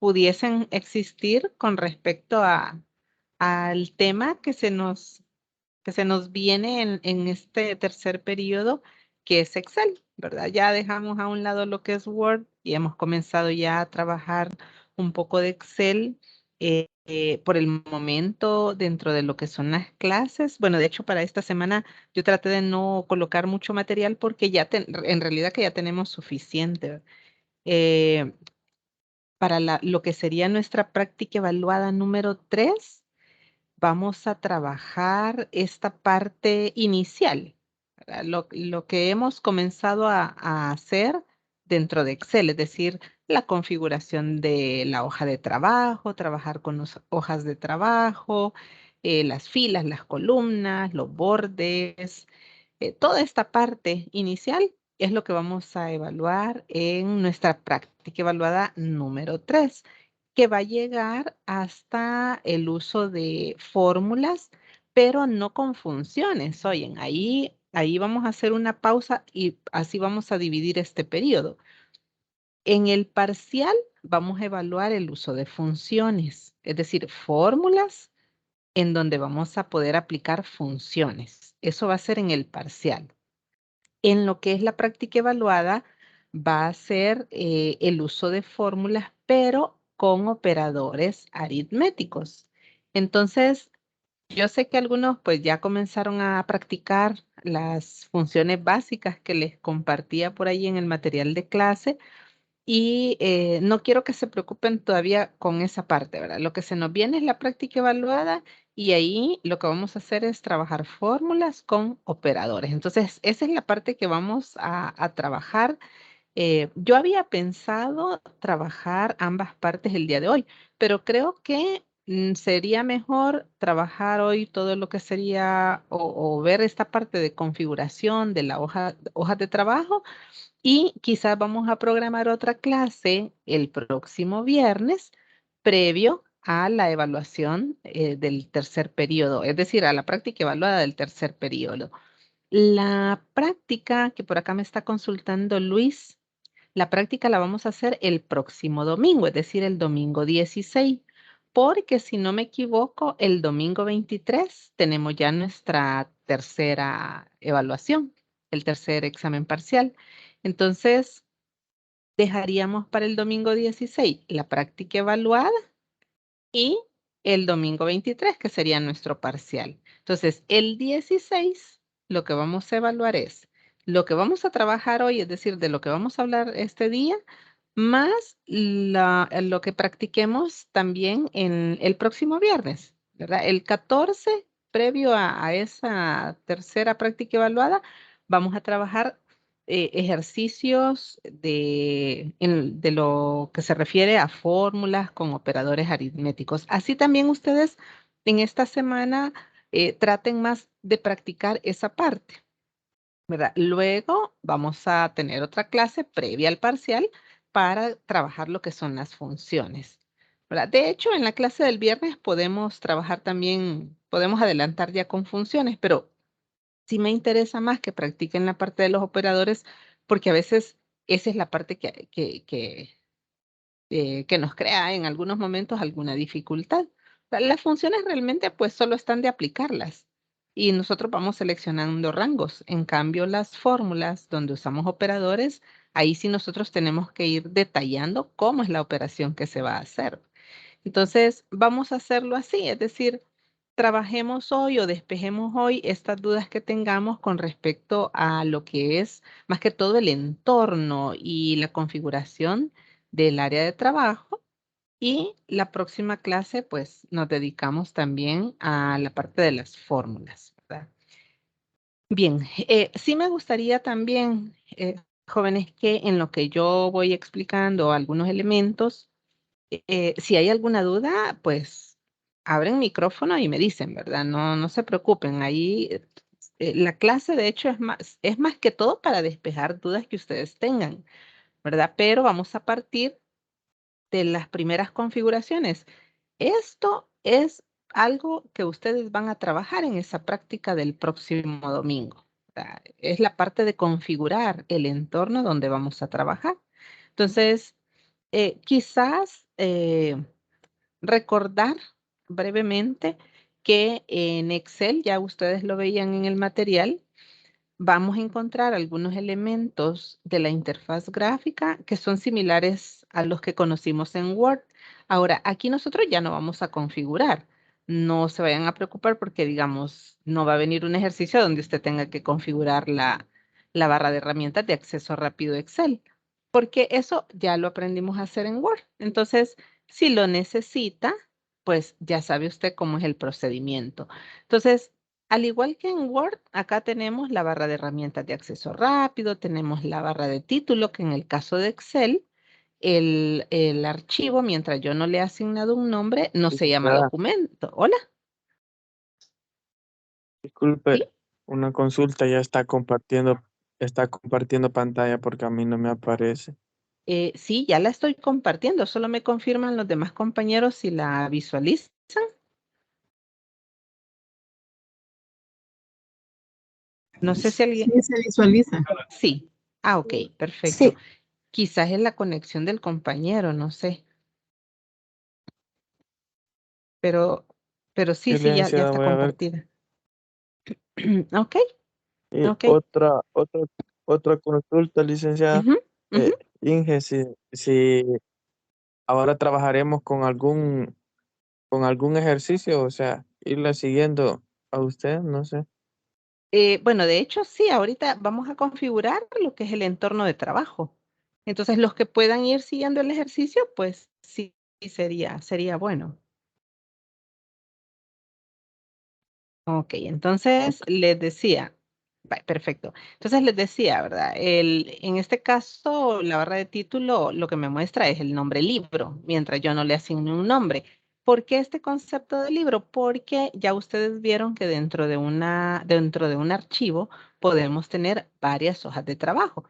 pudiesen existir con respecto al tema que se nos viene en este tercer periodo, que es Excel, ¿verdad? Ya dejamos a un lado lo que es Word y hemos comenzado ya a trabajar un poco de Excel por el momento dentro de lo que son las clases. Bueno, de hecho, para esta semana yo traté de no colocar mucho material porque en realidad que ya tenemos suficiente. Eh, para lo que sería nuestra práctica evaluada número 3, vamos a trabajar esta parte inicial, ¿verdad? Lo que hemos comenzado a hacer dentro de Excel, es decir, la configuración de la hoja de trabajo, trabajar con las hojas de trabajo, las filas, las columnas, los bordes, toda esta parte inicial es lo que vamos a evaluar en nuestra práctica evaluada número 3, que va a llegar hasta el uso de fórmulas, pero no con funciones. Oyen, ahí vamos a hacer una pausa y así vamos a dividir este periodo. En el parcial vamos a evaluar el uso de funciones, es decir, fórmulas en donde vamos a poder aplicar funciones. Eso va a ser en el parcial. En lo que es la práctica evaluada, va a ser el uso de fórmulas, pero con operadores aritméticos. Entonces, yo sé que algunos pues ya comenzaron a practicar las funciones básicas que les compartía por ahí en el material de clase y no quiero que se preocupen todavía con esa parte, ¿verdad? Lo que se nos viene es la práctica evaluada y ahí lo que vamos a hacer es trabajar fórmulas con operadores. Entonces, esa es la parte que vamos a trabajar. Yo había pensado trabajar ambas partes el día de hoy, pero creo que sería mejor trabajar hoy todo lo que sería o ver esta parte de configuración de la hoja de trabajo y quizás vamos a programar otra clase el próximo viernes previo a la evaluación del tercer periodo, es decir, a la práctica evaluada del tercer periodo. La práctica que por acá me está consultando Luis, la práctica la vamos a hacer el próximo domingo, es decir, el domingo 16, porque si no me equivoco, el domingo 23 tenemos ya nuestra tercera evaluación, el tercer examen parcial. Entonces, dejaríamos para el domingo 16 la práctica evaluada y el domingo 23, que sería nuestro parcial. Entonces, el 16, lo que vamos a evaluar es lo que vamos a trabajar hoy, es decir, de lo que vamos a hablar este día, más lo que practiquemos también en el próximo viernes, ¿verdad? El 14, previo a esa tercera práctica evaluada, vamos a trabajar ejercicios de lo que se refiere a fórmulas con operadores aritméticos. Así también ustedes en esta semana traten más de practicar esa parte, ¿verdad? Luego vamos a tener otra clase previa al parcial para trabajar lo que son las funciones, ¿verdad? De hecho, en la clase del viernes podemos trabajar también, podemos adelantar ya con funciones, pero sí me interesa más que practiquen la parte de los operadores porque a veces esa es la parte que nos crea en algunos momentos alguna dificultad. Las funciones realmente pues solo están de aplicarlas y nosotros vamos seleccionando rangos. En cambio, las fórmulas donde usamos operadores, ahí sí nosotros tenemos que ir detallando cómo es la operación que se va a hacer. Entonces, vamos a hacerlo así, es decir, trabajemos hoy o despejemos hoy estas dudas que tengamos con respecto a lo que es más que todo el entorno y la configuración del área de trabajo. Y la próxima clase, pues nos dedicamos también a la parte de las fórmulas, ¿verdad? Bien, sí me gustaría también, jóvenes, que en lo que yo voy explicando algunos elementos, si hay alguna duda, pues abren micrófono y me dicen, ¿verdad? No, no se preocupen. Ahí la clase, de hecho, es más que todo para despejar dudas que ustedes tengan, ¿verdad? Pero vamos a partir de las primeras configuraciones. Esto es algo que ustedes van a trabajar en esa práctica del próximo domingo, ¿verdad? Es la parte de configurar el entorno donde vamos a trabajar. Entonces, quizás recordar brevemente que en Excel, ya ustedes lo veían en el material, vamos a encontrar algunos elementos de la interfaz gráfica que son similares a los que conocimos en Word. Ahora, aquí nosotros ya no vamos a configurar. No se vayan a preocupar porque, digamos, no va a venir un ejercicio donde usted tenga que configurar la barra de herramientas de acceso rápido Excel, porque eso ya lo aprendimos a hacer en Word. Entonces, si lo necesita, pues ya sabe usted cómo es el procedimiento. Entonces, al igual que en Word, acá tenemos la barra de herramientas de acceso rápido, tenemos la barra de título, que en el caso de Excel, el archivo, mientras yo no le he asignado un nombre, no se llama Licenciada, documento. Hola, disculpe, ¿sí? una consulta ya está compartiendo pantalla porque a mí no me aparece. Sí, ya la estoy compartiendo, solo me confirman los demás compañeros si la visualizan. No sé si Sí, alguien... se visualiza. Sí. Ah, ok, perfecto. Sí. Quizás es la conexión del compañero, no sé. Pero, pero sí, Sí, sí, ya licenciada, está voy a ver. compartida. Ok, Y ok. otra consulta, licenciada. Ujú, ujú. Inge, si ahora trabajaremos con algún ejercicio, o sea, irla siguiendo a usted, no sé. Bueno, de hecho, sí, ahorita vamos a configurar lo que es el entorno de trabajo. Entonces, los que puedan ir siguiendo el ejercicio, pues sí, sería bueno. Ok, entonces les decía, perfecto. Entonces les decía, ¿verdad? En este caso, la barra de título lo que me muestra es el nombre libro, mientras yo no le asigne un nombre. ¿Por qué este concepto de libro? Porque ya ustedes vieron que dentro de un archivo podemos tener varias hojas de trabajo.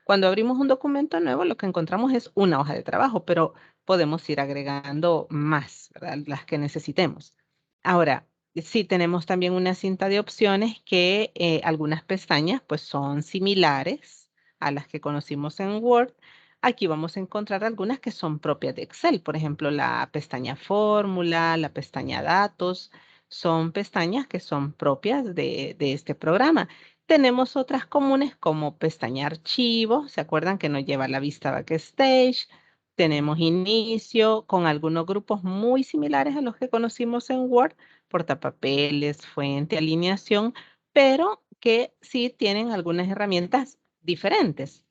Cuando abrimos un documento nuevo, lo que encontramos es una hoja de trabajo, pero podemos ir agregando más, ¿verdad? Las que necesitemos. Ahora, sí, tenemos también una cinta de opciones que algunas pestañas pues son similares a las que conocimos en Word. Aquí vamos a encontrar algunas que son propias de Excel. Por ejemplo, la pestaña Fórmula, la pestaña Datos, son pestañas que son propias de este programa. Tenemos otras comunes como pestaña Archivo. ¿Se acuerdan que nos lleva a la vista Backstage? Tenemos Inicio con algunos grupos muy similares a los que conocimos en Word, portapapeles, fuente, alineación, pero que sí tienen algunas herramientas diferentes.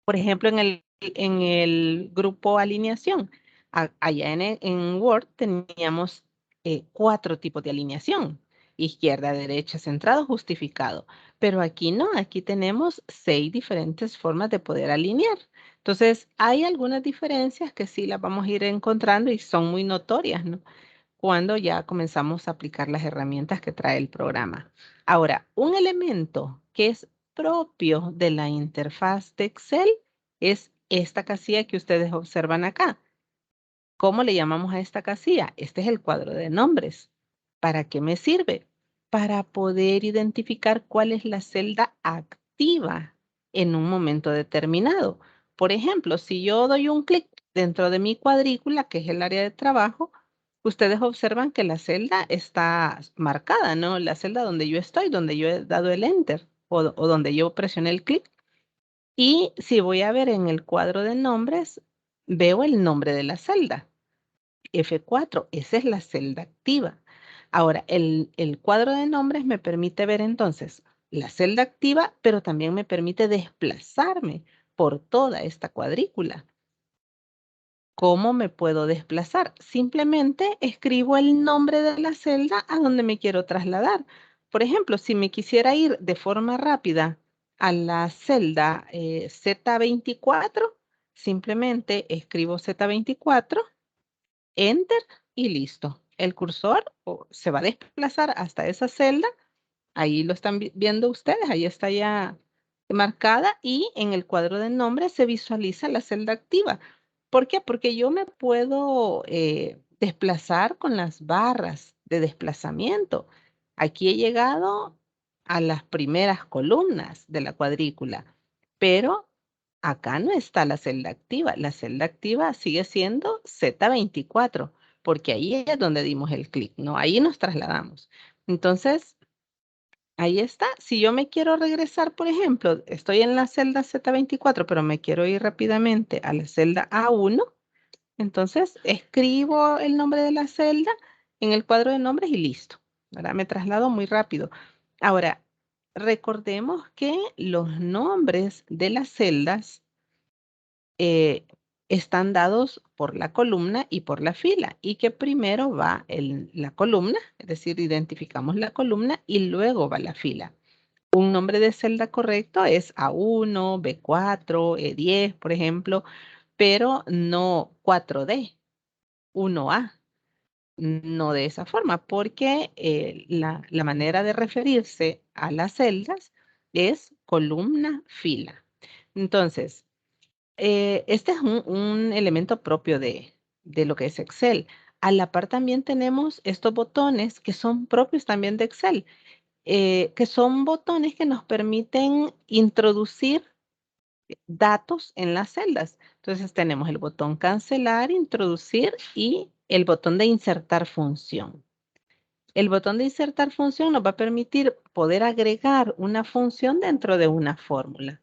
Por ejemplo, en el grupo alineación, allá en Word teníamos 4 tipos de alineación: izquierda, derecha, centrado, justificado. Pero aquí no, aquí tenemos 6 diferentes formas de poder alinear. Entonces, hay algunas diferencias que sí las vamos a ir encontrando y son muy notorias, ¿no? Cuando ya comenzamos a aplicar las herramientas que trae el programa. Ahora, un elemento que es propio de la interfaz de Excel es esta casilla que ustedes observan acá. ¿Cómo le llamamos a esta casilla? Este es el cuadro de nombres. ¿Para qué me sirve? Para poder identificar cuál es la celda activa en un momento determinado. Por ejemplo, si yo doy un clic dentro de mi cuadrícula, que es el área de trabajo, ustedes observan que la celda está marcada, ¿no? La celda donde yo estoy, donde yo he dado el enter o donde yo presioné el clic. Y si voy a ver en el cuadro de nombres, veo el nombre de la celda. F4, esa es la celda activa. Ahora, el cuadro de nombres me permite ver entonces la celda activa, pero también me permite desplazarme por toda esta cuadrícula. ¿Cómo me puedo desplazar? Simplemente escribo el nombre de la celda a donde me quiero trasladar. Por ejemplo, si me quisiera ir de forma rápida a la celda Z24, simplemente escribo Z24, Enter y listo. El cursor se va a desplazar hasta esa celda. Ahí lo están viendo ustedes, ahí está ya marcada y en el cuadro de nombre se visualiza la celda activa. ¿Por qué? Porque yo me puedo desplazar con las barras de desplazamiento. Aquí he llegado a las primeras columnas de la cuadrícula, pero acá no está la celda activa. La celda activa sigue siendo Z24, porque ahí es donde dimos el clic, ¿no? Ahí nos trasladamos. Entonces, ahí está. Si yo me quiero regresar, por ejemplo, estoy en la celda Z24, pero me quiero ir rápidamente a la celda A1, entonces escribo el nombre de la celda en el cuadro de nombres y listo, ¿verdad? Me traslado muy rápido. Ahora, recordemos que los nombres de las celdas están dados por la columna y por la fila, y que primero va la columna, es decir, identificamos la columna y luego va la fila. Un nombre de celda correcto es A1, B4, E10, por ejemplo, pero no 4D, 1A. No de esa forma, porque la manera de referirse a las celdas es columna, fila. Entonces, este es un elemento propio de lo que es Excel. A la par también tenemos estos botones que son propios también de Excel, que son botones que nos permiten introducir datos en las celdas. Entonces tenemos el botón cancelar, introducir y el botón de insertar función. El botón de insertar función nos va a permitir poder agregar una función dentro de una fórmula.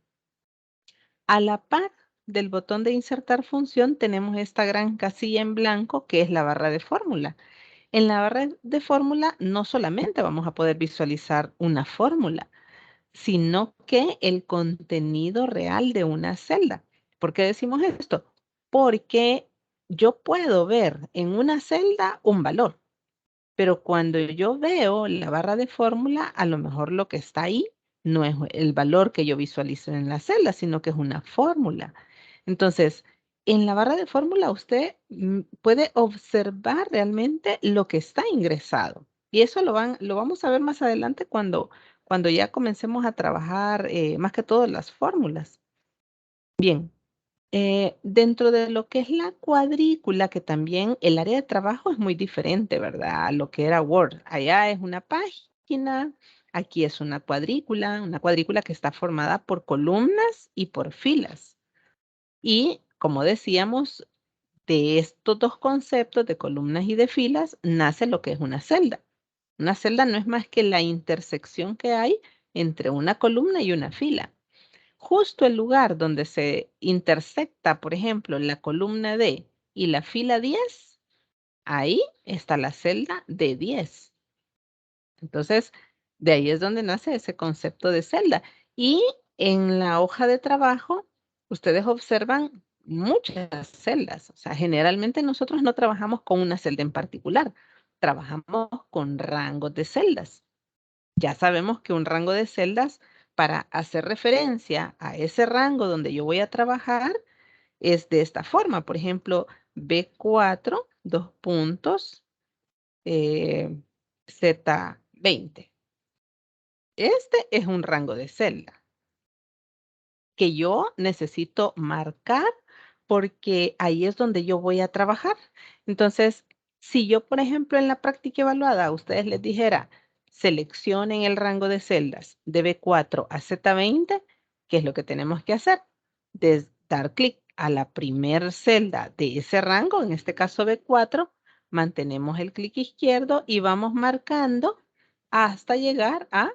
A la par del botón de insertar función tenemos esta gran casilla en blanco que es la barra de fórmula. En la barra de fórmula no solamente vamos a poder visualizar una fórmula, sino que el contenido real de una celda. ¿Por qué decimos esto? Porque yo puedo ver en una celda un valor, pero cuando yo veo la barra de fórmula, a lo mejor lo que está ahí no es el valor que yo visualizo en la celda, sino que es una fórmula. Entonces, en la barra de fórmula usted puede observar realmente lo que está ingresado. Y eso lo vamos a ver más adelante cuando ya comencemos a trabajar más que todo las fórmulas. Bien, dentro de lo que es la cuadrícula, que también el área de trabajo es muy diferente, ¿verdad? A lo que era Word. Allá es una página, aquí es una cuadrícula que está formada por columnas y por filas. Y como decíamos, de estos dos conceptos de columnas y de filas nace lo que es una celda. Una celda no es más que la intersección que hay entre una columna y una fila. Justo el lugar donde se intersecta, por ejemplo, la columna D y la fila 10, ahí está la celda de 10. Entonces, de ahí es donde nace ese concepto de celda. Y en la hoja de trabajo, ustedes observan muchas celdas. O sea, generalmente nosotros no trabajamos con una celda en particular, trabajamos con rangos de celdas. Ya sabemos que un rango de celdas, para hacer referencia a ese rango donde yo voy a trabajar, es de esta forma. Por ejemplo, B4, dos puntos, Z20. Este es un rango de celda que yo necesito marcar porque ahí es donde yo voy a trabajar. Entonces, si yo, por ejemplo, en la práctica evaluada a ustedes les dijera, seleccionen el rango de celdas de B4 a Z20, ¿qué es lo que tenemos que hacer? Dar clic a la primer celda de ese rango, en este caso B4, mantenemos el clic izquierdo y vamos marcando hasta llegar a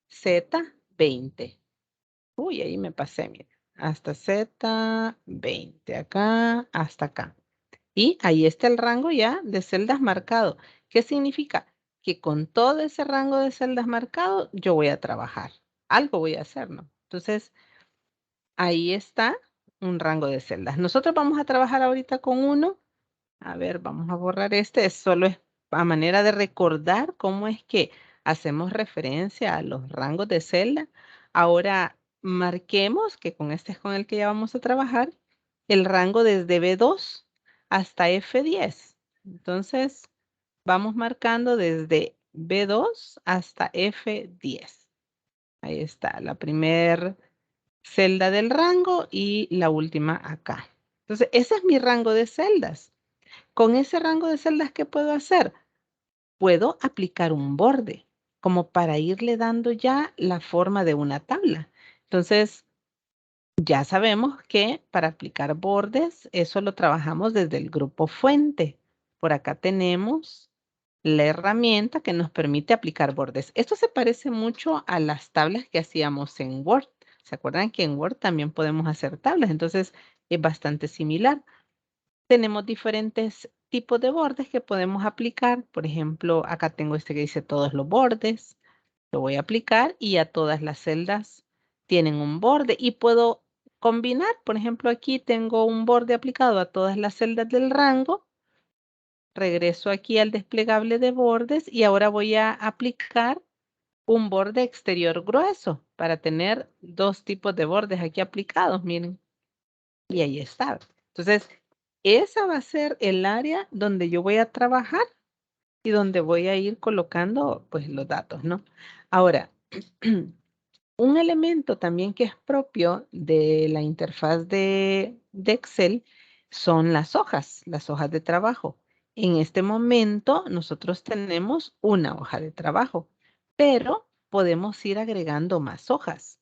Z20. Uy, ahí me pasé, mira. Hasta Z20, acá, hasta acá. Y ahí está el rango ya de celdas marcado. ¿Qué significa? Que con todo ese rango de celdas marcado, yo voy a trabajar. Algo voy a hacer, ¿no? Entonces, ahí está un rango de celdas. Nosotros vamos a trabajar ahorita con uno. A ver, vamos a borrar este. Solo es a manera de recordar cómo es que hacemos referencia a los rangos de celda. Ahora marquemos que con este es con el que ya vamos a trabajar el rango desde B2 hasta F10. Entonces, vamos marcando desde B2 hasta F10. Ahí está, la primer celda del rango y la última acá. Entonces, ese es mi rango de celdas. Con ese rango de celdas, ¿qué puedo hacer? Puedo aplicar un borde, como para irle dando ya la forma de una tabla. Entonces, Ya sabemos que para aplicar bordes, eso lo trabajamos desde el grupo fuente. Por acá tenemos la herramienta que nos permite aplicar bordes. Esto se parece mucho a las tablas que hacíamos en Word. ¿Se acuerdan que en Word también podemos hacer tablas? Entonces es bastante similar. Tenemos diferentes tipos de bordes que podemos aplicar. Por ejemplo, acá tengo este que dice todos los bordes. Lo voy a aplicar y ya todas las celdas tienen un borde y puedo combinar. Por ejemplo, aquí tengo un borde aplicado a todas las celdas del rango. Regreso aquí al desplegable de bordes y ahora voy a aplicar un borde exterior grueso para tener dos tipos de bordes aquí aplicados, miren. Y ahí está. Entonces, esa va a ser el área donde yo voy a trabajar y donde voy a ir colocando pues los datos, ¿no? Ahora, un elemento también que es propio de la interfaz de Excel son las hojas de trabajo. En este momento nosotros tenemos una hoja de trabajo, pero podemos ir agregando más hojas.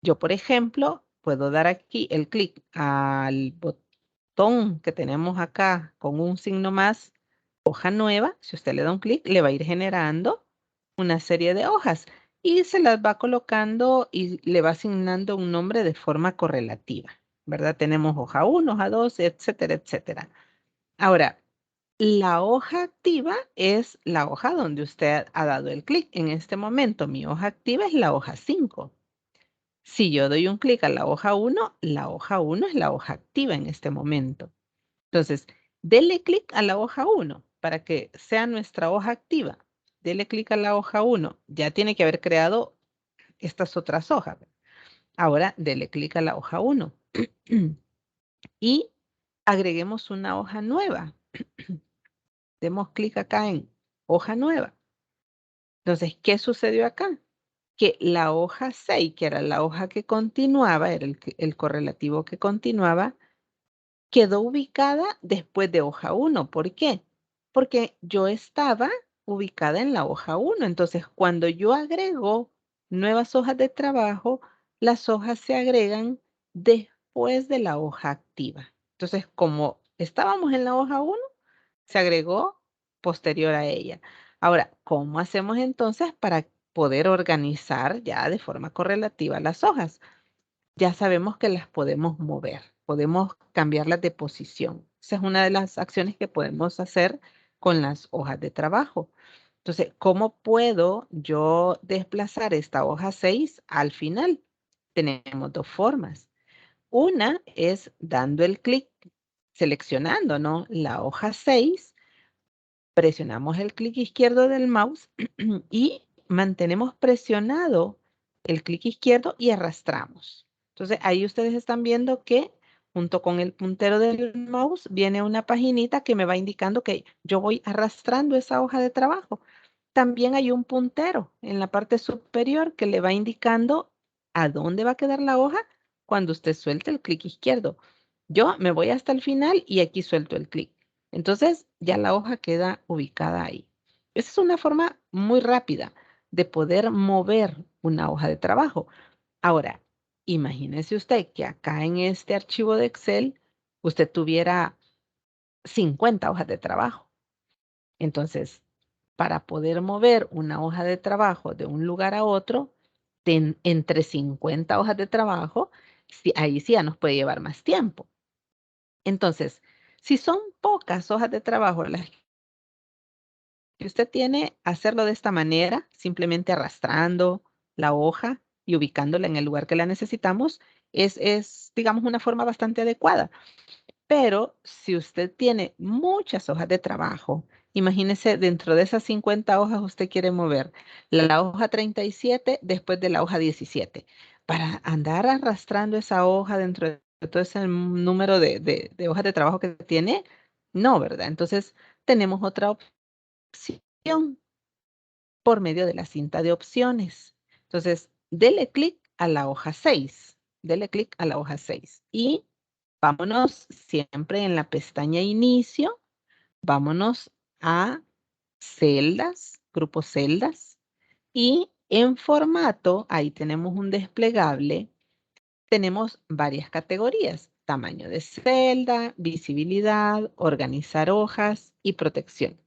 Yo, por ejemplo, puedo dar aquí el clic al botón que tenemos acá con un signo más, hoja nueva. Si usted le da un clic, le va a ir generando una serie de hojas y se las va colocando y le va asignando un nombre de forma correlativa, ¿verdad? Tenemos hoja 1, hoja 2, etcétera, etcétera. Ahora, la hoja activa es la hoja donde usted ha dado el clic. En este momento, mi hoja activa es la hoja 5. Si yo doy un clic a la hoja 1, la hoja 1 es la hoja activa en este momento. Entonces, dele clic a la hoja 1 para que sea nuestra hoja activa. Dele clic a la hoja 1. Ya tiene que haber creado estas otras hojas. Ahora, dele clic a la hoja 1 y agreguemos una hoja nueva. Demos clic acá en hoja nueva. Entonces, ¿qué sucedió acá? Que la hoja 6, que era la hoja que continuaba, era el correlativo que continuaba, quedó ubicada después de hoja 1. ¿Por qué? Porque yo estaba ubicada en la hoja 1. Entonces, cuando yo agrego nuevas hojas de trabajo, las hojas se agregan después de la hoja activa. Entonces, como estábamos en la hoja 1, se agregó posterior a ella. Ahora, ¿cómo hacemos entonces para poder organizar ya de forma correlativa las hojas? Ya sabemos que las podemos mover, podemos cambiarlas de posición. Esa es una de las acciones que podemos hacer con las hojas de trabajo. Entonces, ¿cómo puedo yo desplazar esta hoja 6 al final? Tenemos dos formas. Una es dando el clic, seleccionando, ¿no?, la hoja 6, presionamos el clic izquierdo del mouse y mantenemos presionado el clic izquierdo y arrastramos. Entonces, ahí ustedes están viendo que junto con el puntero del mouse viene una paginita que me va indicando que yo voy arrastrando esa hoja de trabajo. También hay un puntero en la parte superior que le va indicando a dónde va a quedar la hoja cuando usted suelte el clic izquierdo. Yo me voy hasta el final y aquí suelto el clic. Entonces ya la hoja queda ubicada ahí. Esa es una forma muy rápida de poder mover una hoja de trabajo. Ahora, imagínese usted que acá en este archivo de Excel usted tuviera 50 hojas de trabajo. Entonces, para poder mover una hoja de trabajo de un lugar a otro, entre 50 hojas de trabajo, sí, ahí sí ya nos puede llevar más tiempo. Entonces, si son pocas hojas de trabajo las que usted tiene, hacerlo de esta manera, simplemente arrastrando la hoja y ubicándola en el lugar que la necesitamos, digamos, una forma bastante adecuada. Pero si usted tiene muchas hojas de trabajo, imagínese dentro de esas 50 hojas usted quiere mover la hoja 37 después de la hoja 17. Para andar arrastrando esa hoja dentro de todo ese número de hojas de trabajo que tiene, no, ¿verdad? Entonces tenemos otra opción por medio de la cinta de opciones. Entonces, dele clic a la hoja 6. Dele clic a la hoja 6 y vámonos siempre en la pestaña Inicio, vámonos a Celdas, Grupo Celdas, y en Formato, ahí tenemos un desplegable tenemos varias categorías: tamaño de celda, visibilidad, organizar hojas y protección.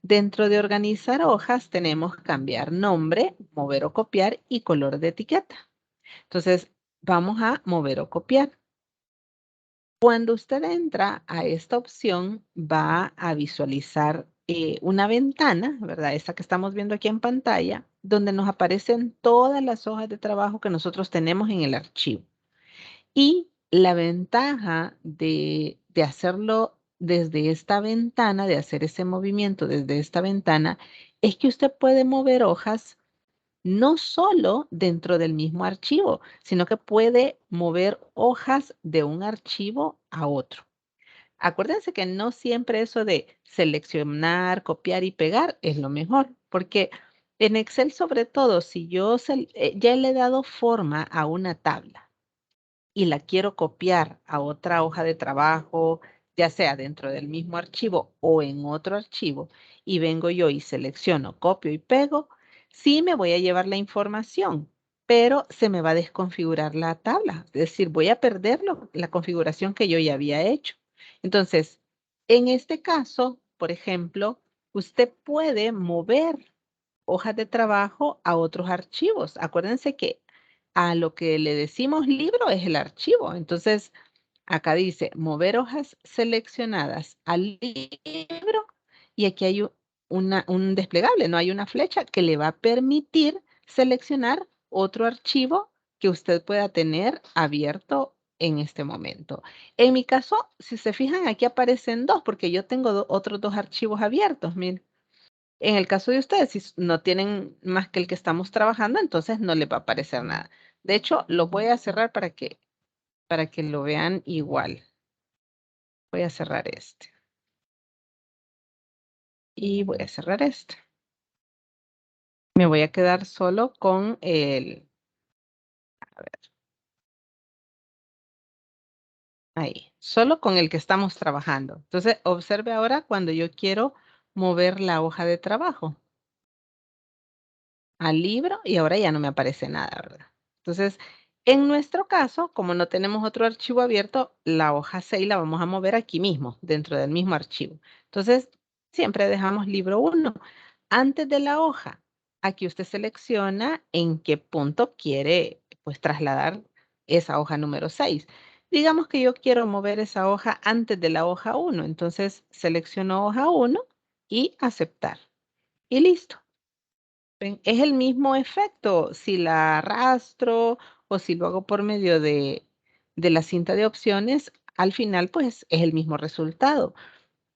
Dentro de organizar hojas tenemos cambiar nombre, mover o copiar y color de etiqueta. Entonces, vamos a mover o copiar. Cuando usted entra a esta opción, va a visualizar una ventana, ¿verdad? Esta que estamos viendo aquí en pantalla, donde nos aparecen todas las hojas de trabajo que nosotros tenemos en el archivo. Y la ventaja de hacerlo desde esta ventana, de hacer ese movimiento desde esta ventana, es que usted puede mover hojas no solo dentro del mismo archivo, sino que puede mover hojas de un archivo a otro. Acuérdense que no siempre eso de seleccionar, copiar y pegar es lo mejor, porque en Excel, sobre todo, si yo ya le he dado forma a una tabla y la quiero copiar a otra hoja de trabajo, ya sea dentro del mismo archivo o en otro archivo, y vengo yo y selecciono, copio y pego, sí me voy a llevar la información, pero se me va a desconfigurar la tabla. Es decir, voy a perder la configuración que yo ya había hecho. Entonces, en este caso, por ejemplo, usted puede mover hojas de trabajo a otros archivos. Acuérdense que a lo que le decimos libro es el archivo. Entonces, acá dice mover hojas seleccionadas al libro y aquí hay un desplegable, no hay una flecha que le va a permitir seleccionar otro archivo que usted pueda tener abierto en este momento. En mi caso, si se fijan, aquí aparecen dos porque yo tengo otros dos archivos abiertos. Miren. En el caso de ustedes, si no tienen más que el que estamos trabajando, entonces no les va a aparecer nada. De hecho, lo voy a cerrar para que lo vean igual. Voy a cerrar este. Y voy a cerrar este. Me voy a quedar solo con el... A ver. Ahí. Solo con el que estamos trabajando. Entonces, observe ahora cuando yo quiero mover la hoja de trabajo al libro y ahora ya no me aparece nada, ¿verdad? Entonces, en nuestro caso, como no tenemos otro archivo abierto, la hoja 6 la vamos a mover aquí mismo, dentro del mismo archivo. Entonces, siempre dejamos libro 1. Antes de la hoja, aquí usted selecciona en qué punto quiere pues trasladar esa hoja número 6. Digamos que yo quiero mover esa hoja antes de la hoja 1, entonces selecciono hoja 1 y aceptar. Y listo. ¿Ven? Es el mismo efecto si la arrastro o si lo hago por medio de la cinta de opciones, al final pues es el mismo resultado.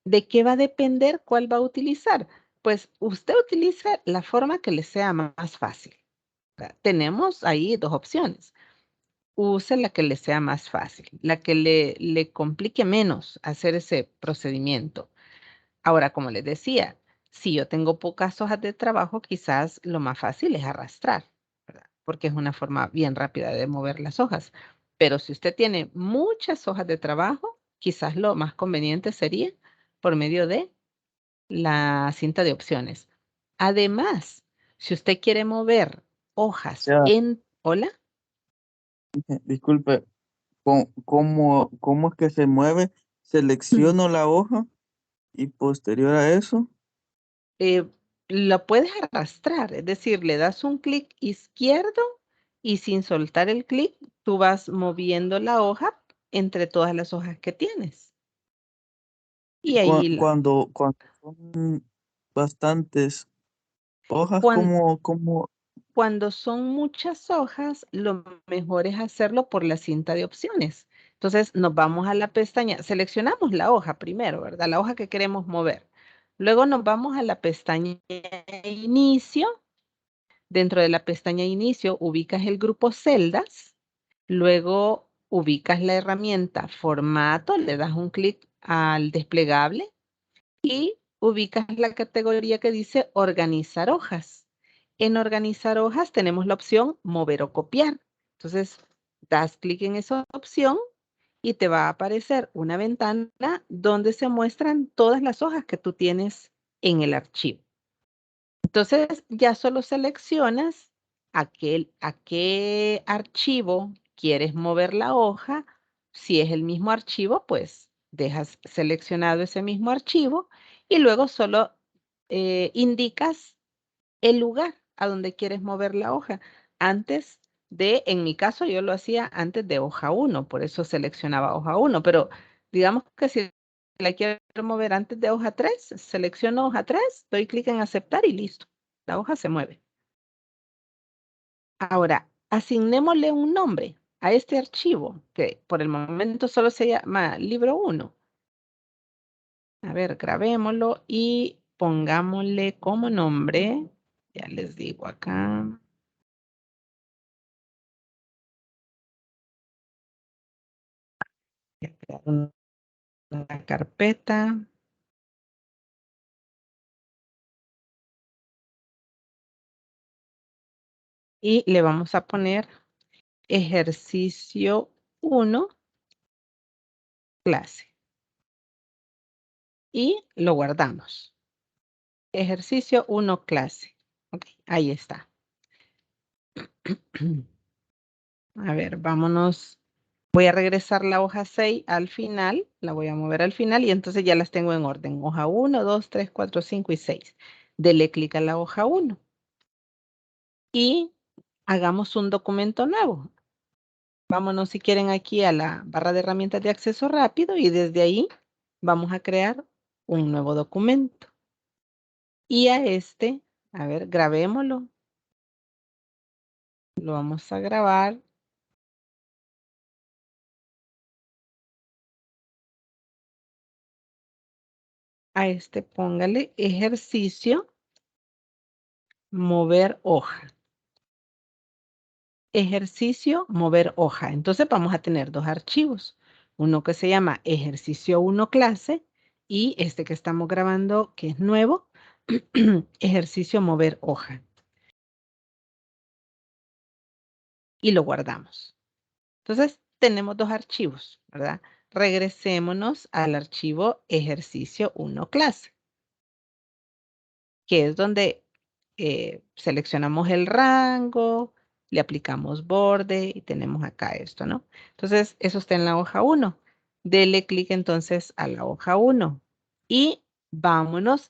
¿De qué va a depender cuál va a utilizar? Pues usted utiliza la forma que le sea más fácil. ¿Verdad? Tenemos ahí dos opciones. Use la que le sea más fácil, la que le complique menos hacer ese procedimiento. Ahora, como les decía, si yo tengo pocas hojas de trabajo, quizás lo más fácil es arrastrar, ¿verdad? Porque es una forma bien rápida de mover las hojas. Pero si usted tiene muchas hojas de trabajo, quizás lo más conveniente sería por medio de la cinta de opciones. Además, si usted quiere mover hojas Ya, en... ¿Hola? disculpe, ¿cómo es que se mueve? Selecciono la hoja y posterior a eso, eh, lo puedes arrastrar, es decir, le das un clic izquierdo y sin soltar el clic, tú vas moviendo la hoja entre todas las hojas que tienes. Y ahí, cuando son bastantes hojas, cuan- ¿cómo? cuando son muchas hojas, lo mejor es hacerlo por la cinta de opciones. Entonces, nos vamos a la pestaña, seleccionamos la hoja primero, ¿verdad? La hoja que queremos mover. Luego nos vamos a la pestaña Inicio. Dentro de la pestaña Inicio ubicas el grupo Celdas, luego ubicas la herramienta Formato, le das un clic al desplegable y ubicas la categoría que dice Organizar hojas. En Organizar hojas tenemos la opción Mover o copiar. Entonces, das clic en esa opción y te va a aparecer una ventana donde se muestran todas las hojas que tú tienes en el archivo. Entonces, ya solo seleccionas a qué archivo quieres mover la hoja, si es el mismo archivo, pues dejas seleccionado ese mismo archivo y luego solo indicas el lugar a donde quieres mover la hoja. Antes de, en mi caso, yo lo hacía antes de hoja 1, por eso seleccionaba hoja 1, pero digamos que si la quiero mover antes de hoja 3, selecciono hoja 3, doy clic en aceptar y listo. La hoja se mueve. Ahora, asignémosle un nombre a este archivo, que por el momento solo se llama libro 1. A ver, grabémoslo y pongámosle como nombre, ya les digo acá. Voy a crear una carpeta. Y le vamos a poner ejercicio 1, clase. Y lo guardamos. Ejercicio 1, clase. Ok, ahí está. A ver, vámonos. Voy a regresar la hoja 6 al final, la voy a mover al final y entonces ya las tengo en orden. Hoja 1, 2, 3, 4, 5 y 6. Dele clic a la hoja 1 y hagamos un documento nuevo. Vámonos si quieren aquí a la barra de herramientas de acceso rápido y desde ahí vamos a crear un nuevo documento. Y a este, a ver, grabémoslo. Lo vamos a grabar. A este póngale ejercicio, mover hoja. Ejercicio, mover hoja. Entonces vamos a tener dos archivos. Uno que se llama ejercicio 1 clase y este que estamos grabando que es nuevo, ejercicio mover hoja. Y lo guardamos. Entonces tenemos dos archivos, ¿verdad? Regresémonos al archivo ejercicio 1 clase, que es donde seleccionamos el rango, le aplicamos borde y tenemos acá esto, ¿no? Entonces, eso está en la hoja 1. Dele clic entonces a la hoja 1 y vámonos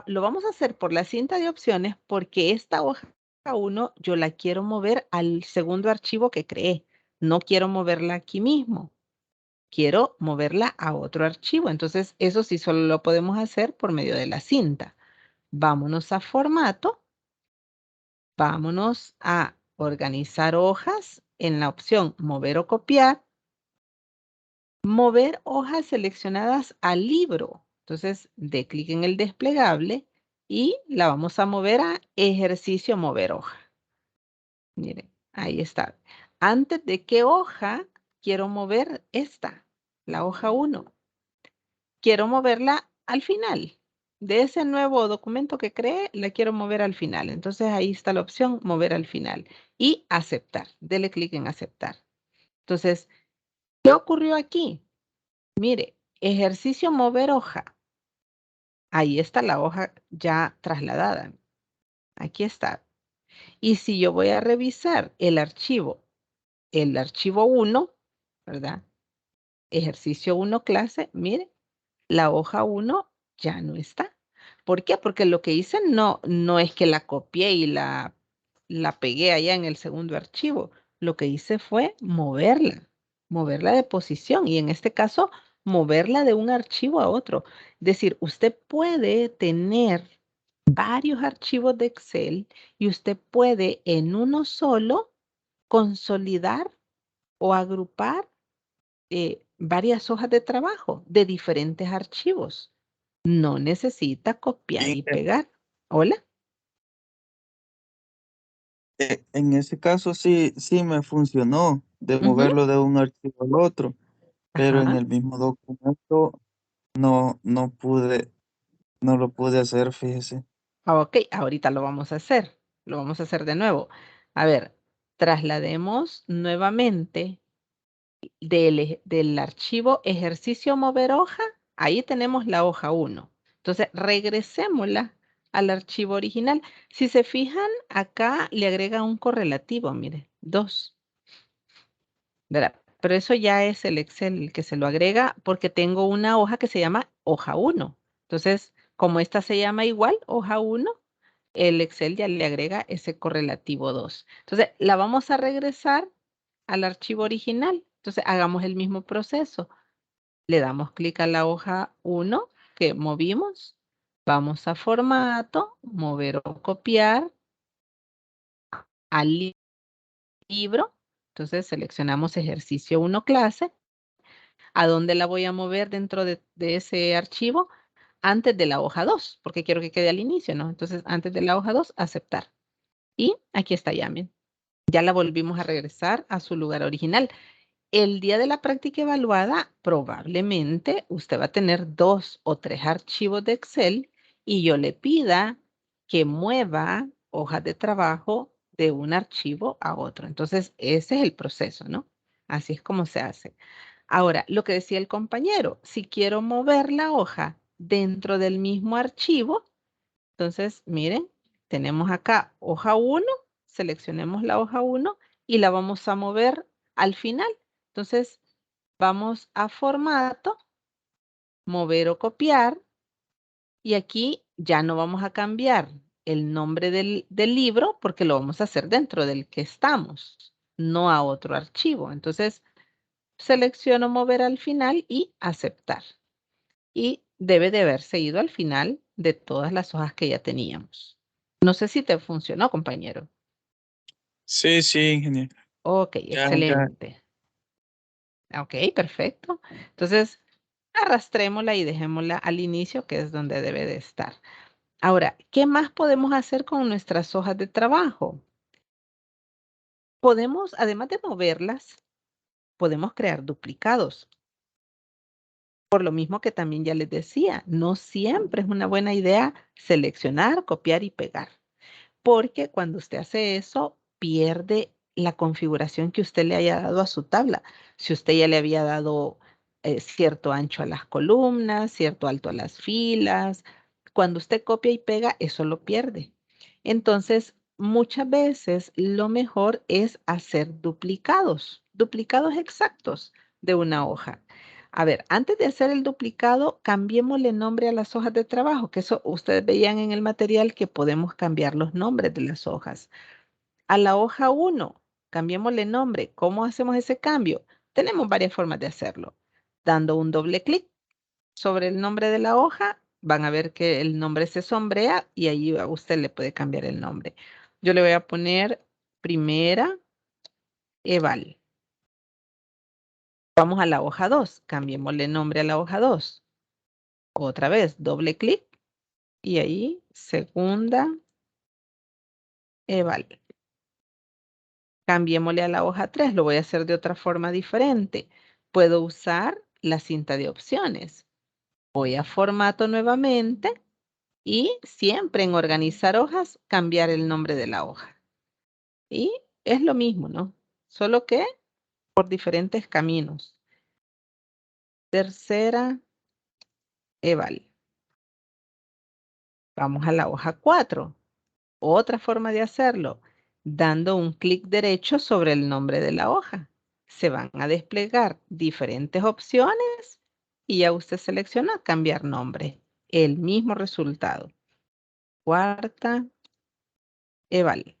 lo vamos a hacer por la cinta de opciones porque esta hoja 1 yo la quiero mover al segundo archivo que creé. No quiero moverla aquí mismo. Quiero moverla a otro archivo. Entonces, eso sí solo lo podemos hacer por medio de la cinta. Vámonos a formato, vámonos a organizar hojas en la opción mover o copiar, mover hojas seleccionadas al libro. Entonces, de clic en el desplegable y la vamos a mover a ejercicio mover hoja. Miren, ahí está. Antes de qué hoja quiero mover esta, la hoja 1. Quiero moverla al final. De ese nuevo documento que creé, la quiero mover al final. Entonces ahí está la opción mover al final y aceptar. Dele clic en aceptar. Entonces, ¿qué ocurrió aquí? Mire, ejercicio mover hoja. Ahí está la hoja ya trasladada. Aquí está. Y si yo voy a revisar el archivo 1, ¿verdad? Ejercicio 1 clase, mire, la hoja 1 ya no está. ¿Por qué? Porque lo que hice no es que la copié y la pegué allá en el segundo archivo. Lo que hice fue moverla de posición y en este caso, moverla de un archivo a otro. Es decir, usted puede tener varios archivos de Excel y usted puede en uno solo consolidar o agrupar varias hojas de trabajo de diferentes archivos. No necesita copiar En, y pegar. Hola. en ese caso sí me funcionó de Ujú. moverlo de un archivo al otro, pero en Ajá. el mismo documento no lo pude hacer, fíjese. Ok, ahorita lo vamos a hacer. Lo vamos a hacer de nuevo. A ver, traslademos nuevamente del archivo ejercicio mover hoja. Ahí tenemos la hoja 1. Entonces, regresémosla al archivo original. Si se fijan, acá le agrega un correlativo, mire, 2. ¿verdad? Pero eso ya es el Excel el que se lo agrega porque tengo una hoja que se llama hoja 1. Entonces, como esta se llama igual, hoja 1, el Excel ya le agrega ese correlativo 2. Entonces, la vamos a regresar al archivo original. Entonces, hagamos el mismo proceso. Le damos clic a la hoja 1 que movimos. Vamos a formato, mover o copiar al libro. Entonces, seleccionamos ejercicio 1 clase. ¿A dónde la voy a mover dentro de ese archivo? Antes de la hoja 2, porque quiero que quede al inicio, ¿no? Entonces, antes de la hoja 2, aceptar. Y aquí está ya, miren. Ya la volvimos a regresar a su lugar original. El día de la práctica evaluada, probablemente usted va a tener 2 o 3 archivos de Excel y yo le pida que mueva hojas de trabajo de un archivo a otro. Entonces, ese es el proceso, ¿no? Así es como se hace. Ahora, lo que decía el compañero, si quiero mover la hoja dentro del mismo archivo, entonces, miren, tenemos acá hoja 1, seleccionemos la hoja 1 y la vamos a mover al final. Entonces, vamos a formato, mover o copiar y aquí ya no vamos a cambiar el nombre del libro porque lo vamos a hacer dentro del que estamos, no a otro archivo. Entonces, selecciono mover al final y aceptar. Y debe de haberse ido al final de todas las hojas que ya teníamos. No sé si te funcionó, compañero. Sí, sí, ingeniero. Ok, Ya. excelente. Ok, perfecto. Entonces, arrastrémosla y dejémosla al inicio, que es donde debe de estar. Ahora, ¿qué más podemos hacer con nuestras hojas de trabajo? Podemos, además de moverlas, podemos crear duplicados. Por lo mismo que también ya les decía, no siempre es una buena idea seleccionar, copiar y pegar. Porque cuando usted hace eso, pierde la configuración que usted le haya dado a su tabla. Si usted ya le había dado cierto ancho a las columnas, cierto alto a las filas, cuando usted copia y pega, eso lo pierde. Entonces, muchas veces lo mejor es hacer duplicados, duplicados exactos de una hoja. A ver, antes de hacer el duplicado, cambiémosle nombre a las hojas de trabajo, que eso ustedes veían en el material que podemos cambiar los nombres de las hojas. A la hoja 1, cambiémosle nombre. ¿Cómo hacemos ese cambio? Tenemos varias formas de hacerlo. Dando un doble clic sobre el nombre de la hoja, van a ver que el nombre se sombrea y ahí a usted le puede cambiar el nombre. Yo le voy a poner primera Eval. Vamos a la hoja 2, cambiémosle nombre a la hoja 2. Otra vez, doble clic y ahí segunda Eval. Cambiémosle a la hoja 3, lo voy a hacer de otra forma diferente. Puedo usar la cinta de opciones. Voy a formato nuevamente y siempre en organizar hojas, cambiar el nombre de la hoja. Y es lo mismo, ¿no? Solo que por diferentes caminos. Tercera Eval. Vamos a la hoja 4. Otra forma de hacerlo, dando un clic derecho sobre el nombre de la hoja. Se van a desplegar diferentes opciones y ya usted selecciona cambiar nombre. El mismo resultado. Cuarta Eval.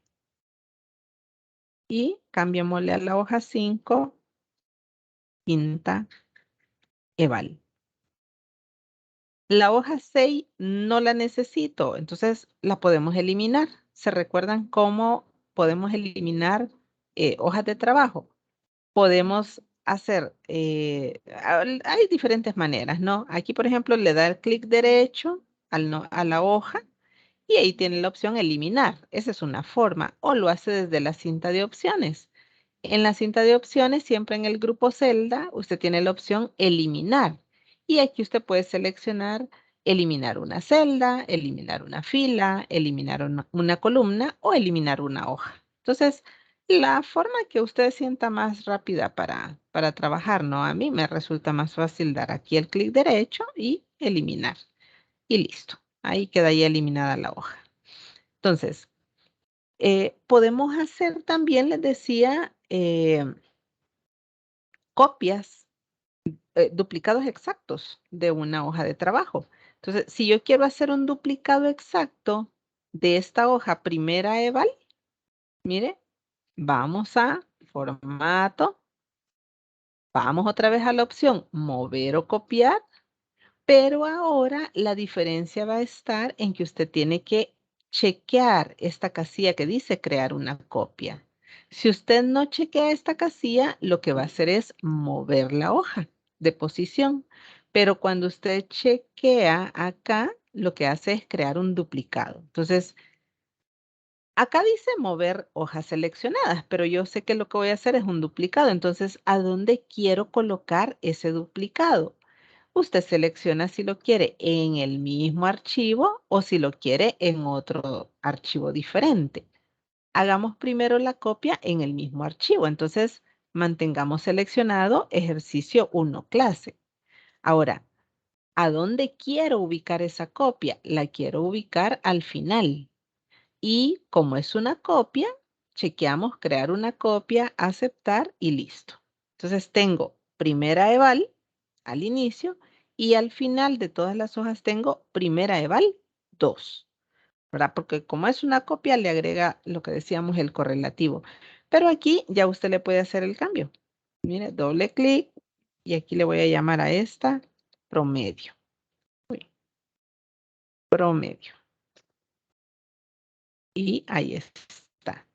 Y cambiémosle a la hoja 5, quinta Eval. La hoja 6 no la necesito, entonces la podemos eliminar. ¿Se recuerdan cómo podemos eliminar hojas de trabajo? Podemos hacer, hay diferentes maneras, ¿no? Aquí, por ejemplo, le da el clic derecho a la hoja y ahí tiene la opción eliminar. Esa es una forma. O lo hace desde la cinta de opciones. En la cinta de opciones, siempre en el grupo celda, usted tiene la opción eliminar. Y aquí usted puede seleccionar eliminar una celda, eliminar una fila, eliminar una columna o eliminar una hoja. Entonces, la forma que usted sienta más rápida para trabajar, ¿no? A mí me resulta más fácil dar aquí el clic derecho y eliminar. Y listo. Ahí queda ya eliminada la hoja. Entonces, podemos hacer también, les decía, copias, duplicados exactos de una hoja de trabajo. Entonces, si yo quiero hacer un duplicado exacto de esta hoja primera eval, mire, vamos a formato, vamos otra vez a la opción mover o copiar, pero ahora la diferencia va a estar en que usted tiene que chequear esta casilla que dice crear una copia. Si usted no chequea esta casilla, lo que va a hacer es mover la hoja de posición. Pero cuando usted chequea acá, lo que hace es crear un duplicado. Entonces, acá dice mover hojas seleccionadas, pero yo sé que lo que voy a hacer es un duplicado. Entonces, ¿a dónde quiero colocar ese duplicado? Usted selecciona si lo quiere en el mismo archivo o si lo quiere en otro archivo diferente. Hagamos primero la copia en el mismo archivo. Entonces, mantengamos seleccionado ejercicio 1 clase. Ahora, ¿a dónde quiero ubicar esa copia? La quiero ubicar al final. Y como es una copia, chequeamos crear una copia, aceptar y listo. Entonces tengo primera eval al inicio y al final de todas las hojas tengo primera eval 2, ¿verdad? Porque como es una copia le agrega lo que decíamos el correlativo. Pero aquí ya usted le puede hacer el cambio. Mire, doble clic y aquí le voy a llamar a esta promedio. Uy, promedio. Y ahí está.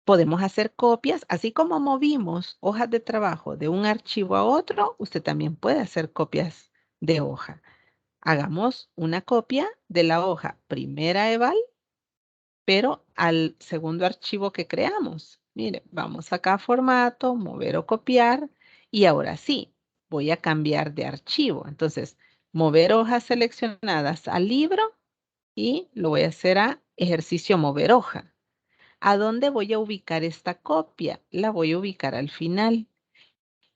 Podemos hacer copias, así como movimos hojas de trabajo de un archivo a otro, usted también puede hacer copias de hoja. Hagamos una copia de la hoja primera eval, pero al segundo archivo que creamos. Mire, vamos acá a formato, mover o copiar, y ahora sí, voy a cambiar de archivo. Entonces, mover hojas seleccionadas al libro y lo voy a hacer a ejercicio mover hoja. ¿A dónde voy a ubicar esta copia? La voy a ubicar al final.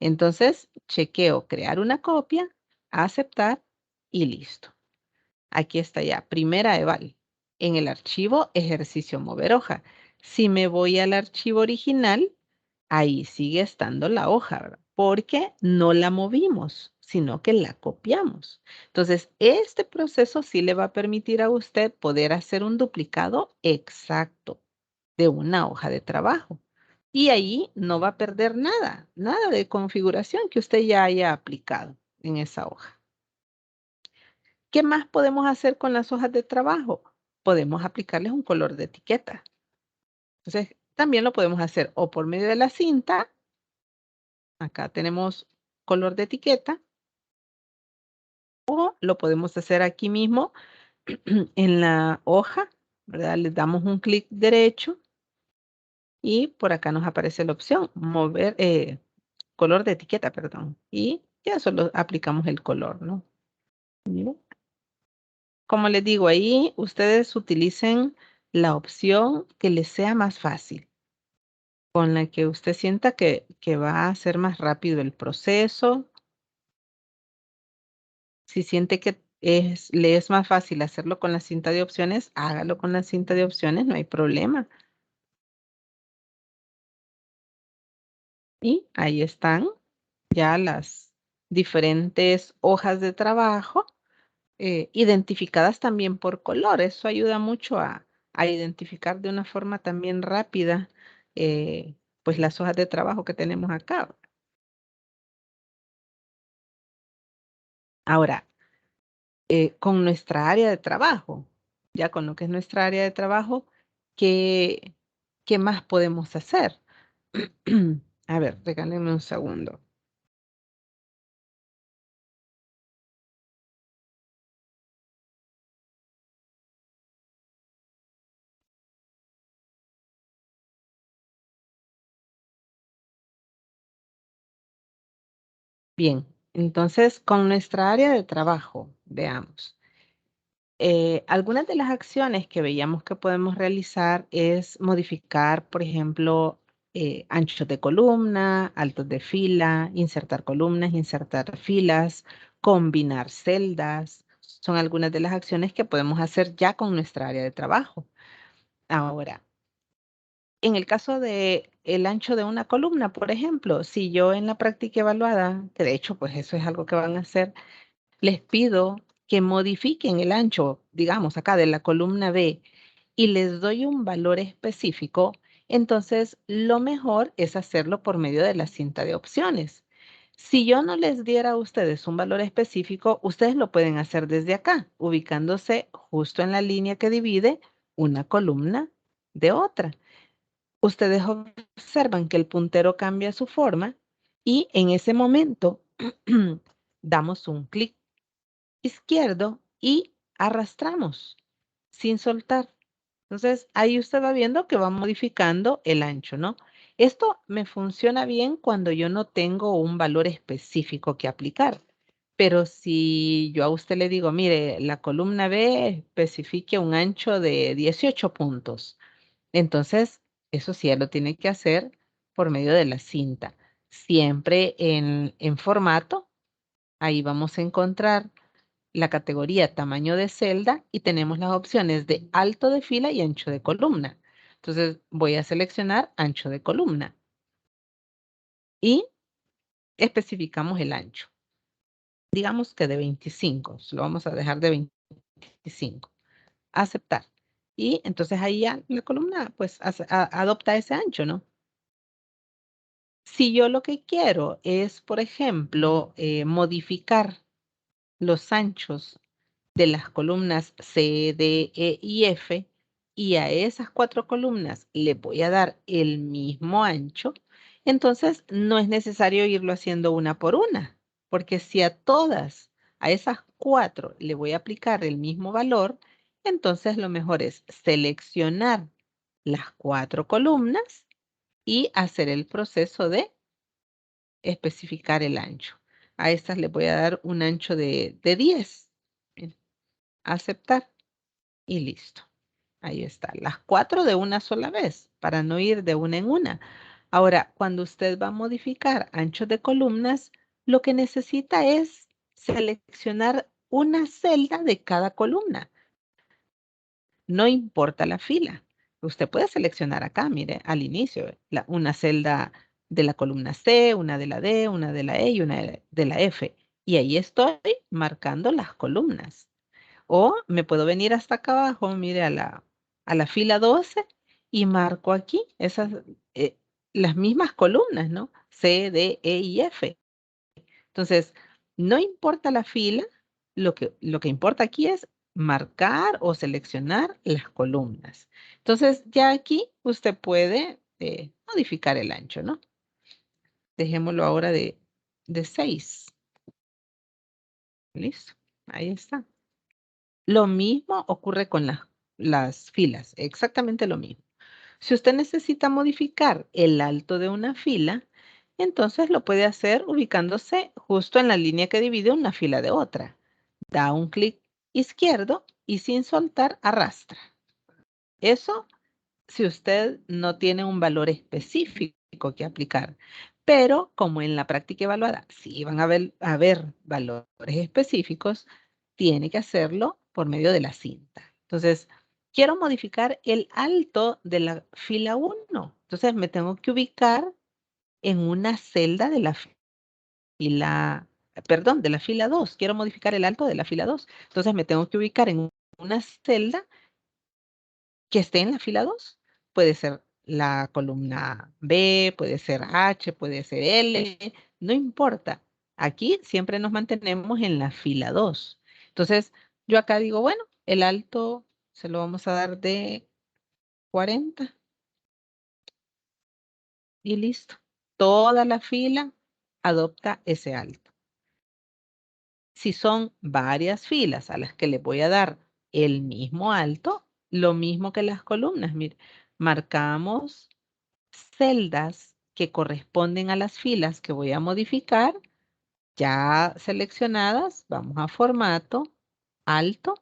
Entonces, chequeo crear una copia, aceptar y listo. Aquí está ya, primera eval. En el archivo ejercicio mover hoja. Si me voy al archivo original, ahí sigue estando la hoja, ¿verdad? Porque no la movimos, sino que la copiamos. Entonces, este proceso sí le va a permitir a usted poder hacer un duplicado exacto de una hoja de trabajo. Y ahí no va a perder nada, nada de configuración que usted ya haya aplicado en esa hoja. ¿Qué más podemos hacer con las hojas de trabajo? Podemos aplicarles un color de etiqueta. Entonces, también lo podemos hacer o por medio de la cinta. Acá tenemos color de etiqueta. O lo podemos hacer aquí mismo en la hoja, ¿verdad? Le damos un clic derecho y por acá nos aparece la opción mover, color de etiqueta, perdón. Y ya solo aplicamos el color, ¿no? Mire. Como les digo, ahí ustedes utilicen la opción que les sea más fácil, con la que usted sienta que va a ser más rápido el proceso. Si siente que le es más fácil hacerlo con la cinta de opciones, hágalo con la cinta de opciones, no hay problema. Y ahí están ya las diferentes hojas de trabajo, identificadas también por color. Eso ayuda mucho a identificar de una forma también rápida, pues las hojas de trabajo que tenemos acá. Ahora, con nuestra área de trabajo, ya con lo que es nuestra área de trabajo, ¿qué, qué más podemos hacer? A ver, regálenme un segundo. Bien, entonces con nuestra área de trabajo, veamos. Algunas de las acciones que veíamos que podemos realizar es modificar, por ejemplo, anchos de columna, altos de fila, insertar columnas, insertar filas, combinar celdas. Son algunas de las acciones que podemos hacer ya con nuestra área de trabajo. Ahora, En el caso de el ancho de una columna, por ejemplo, si yo en la práctica evaluada, que de hecho pues eso es algo que van a hacer, les pido que modifiquen el ancho, digamos acá de la columna B, y les doy un valor específico, entonces lo mejor es hacerlo por medio de la cinta de opciones. Si yo no les diera a ustedes un valor específico, ustedes lo pueden hacer desde acá, ubicándose justo en la línea que divide una columna de otra. Ustedes observan que el puntero cambia su forma y en ese momento damos un clic izquierdo y arrastramos sin soltar. Entonces, ahí usted va viendo que va modificando el ancho, ¿no? Esto me funciona bien cuando yo no tengo un valor específico que aplicar. Pero si yo a usted le digo, mire, la columna B especifique un ancho de 18 puntos. Entonces, eso sí, ya lo tiene que hacer por medio de la cinta. Siempre en formato, ahí vamos a encontrar la categoría tamaño de celda y tenemos las opciones de alto de fila y ancho de columna. Entonces voy a seleccionar ancho de columna y especificamos el ancho. Digamos que de 25, lo vamos a dejar de 25. Aceptar. Y entonces ahí ya la columna pues adopta ese ancho, ¿no? Si yo lo que quiero es, por ejemplo, modificar los anchos de las columnas C, D, E y F, y a esas 4 columnas le voy a dar el mismo ancho, entonces no es necesario irlo haciendo una por una, porque si a todas, a esas 4 le voy a aplicar el mismo valor, entonces lo mejor es seleccionar las 4 columnas y hacer el proceso de especificar el ancho. A estas le voy a dar un ancho de 10. Bien, aceptar y listo. Ahí está. Las 4 de una sola vez para no ir de una en una. Ahora, cuando usted va a modificar ancho de columnas, lo que necesita es seleccionar una celda de cada columna. No importa la fila. Usted puede seleccionar acá, mire, al inicio, una celda de la columna C, una de la D, una de la E y una de la F. Y ahí estoy marcando las columnas. O me puedo venir hasta acá abajo, mire, a la fila 12 y marco aquí esas, eh, las mismas columnas, ¿no? C, D, E y F. Entonces, no importa la fila, lo que importa aquí es marcar o seleccionar las columnas. Entonces, ya aquí usted puede modificar el ancho, ¿no? Dejémoslo ahora de 6. Listo, ahí está. Lo mismo ocurre con las filas, exactamente lo mismo. Si usted necesita modificar el alto de una fila, entonces lo puede hacer ubicándose justo en la línea que divide una fila de otra. Da un clic izquierdo y sin soltar arrastra. Eso si usted no tiene un valor específico que aplicar. Pero como en la práctica evaluada sí van a haber valores específicos, tiene que hacerlo por medio de la cinta. Entonces, quiero modificar el alto de la fila 1. Entonces, me tengo que ubicar en una celda de la fila, perdón, de la fila 2. Quiero modificar el alto de la fila 2. Entonces, me tengo que ubicar en una celda que esté en la fila 2. Puede ser la columna B, puede ser H, puede ser L, no importa. Aquí siempre nos mantenemos en la fila 2. Entonces, yo acá digo, bueno, el alto se lo vamos a dar de 40 y listo. Toda la fila adopta ese alto. Si son varias filas a las que le voy a dar el mismo alto, lo mismo que las columnas, mire, marcamos celdas que corresponden a las filas que voy a modificar, ya seleccionadas, vamos a formato, alto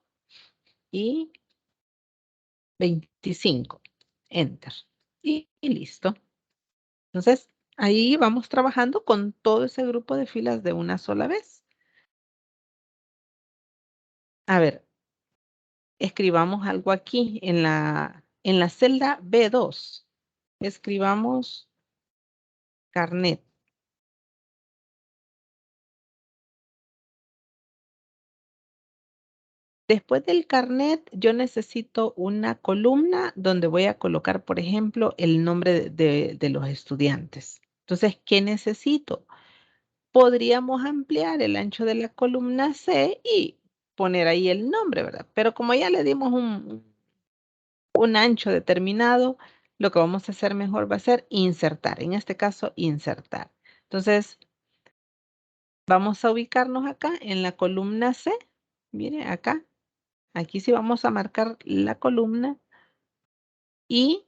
y 25, enter. Y listo. Entonces, ahí vamos trabajando con todo ese grupo de filas de una sola vez. A ver, escribamos algo aquí en la celda B2. escribamos carnet. Después del carnet, yo necesito una columna donde voy a colocar, por ejemplo, el nombre de los estudiantes. Entonces, ¿qué necesito? Podríamos ampliar el ancho de la columna C y poner ahí el nombre, ¿verdad? Pero como ya le dimos un ancho determinado, lo que vamos a hacer mejor va a ser insertar. En este caso, insertar. Entonces, vamos a ubicarnos acá en la columna C. Mire, acá. Aquí sí vamos a marcar la columna y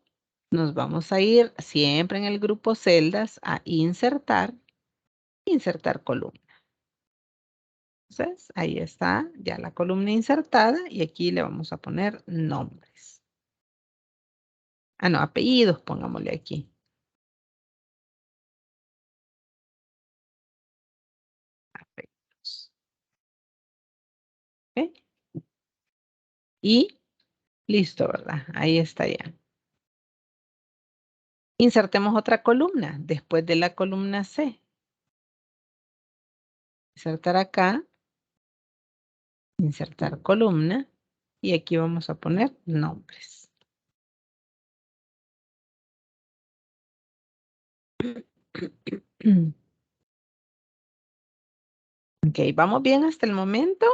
nos vamos a ir siempre en el grupo celdas a insertar, insertar columna. Entonces, ahí está ya la columna insertada y aquí le vamos a poner nombres. Ah, no, apellidos, pongámosle aquí. Apellidos. ¿Ok? Y listo, ¿verdad? Ahí está ya. Insertemos otra columna después de la columna C. Insertar acá, insertar columna y aquí vamos a poner nombres. Ok, ¿vamos bien hasta el momento?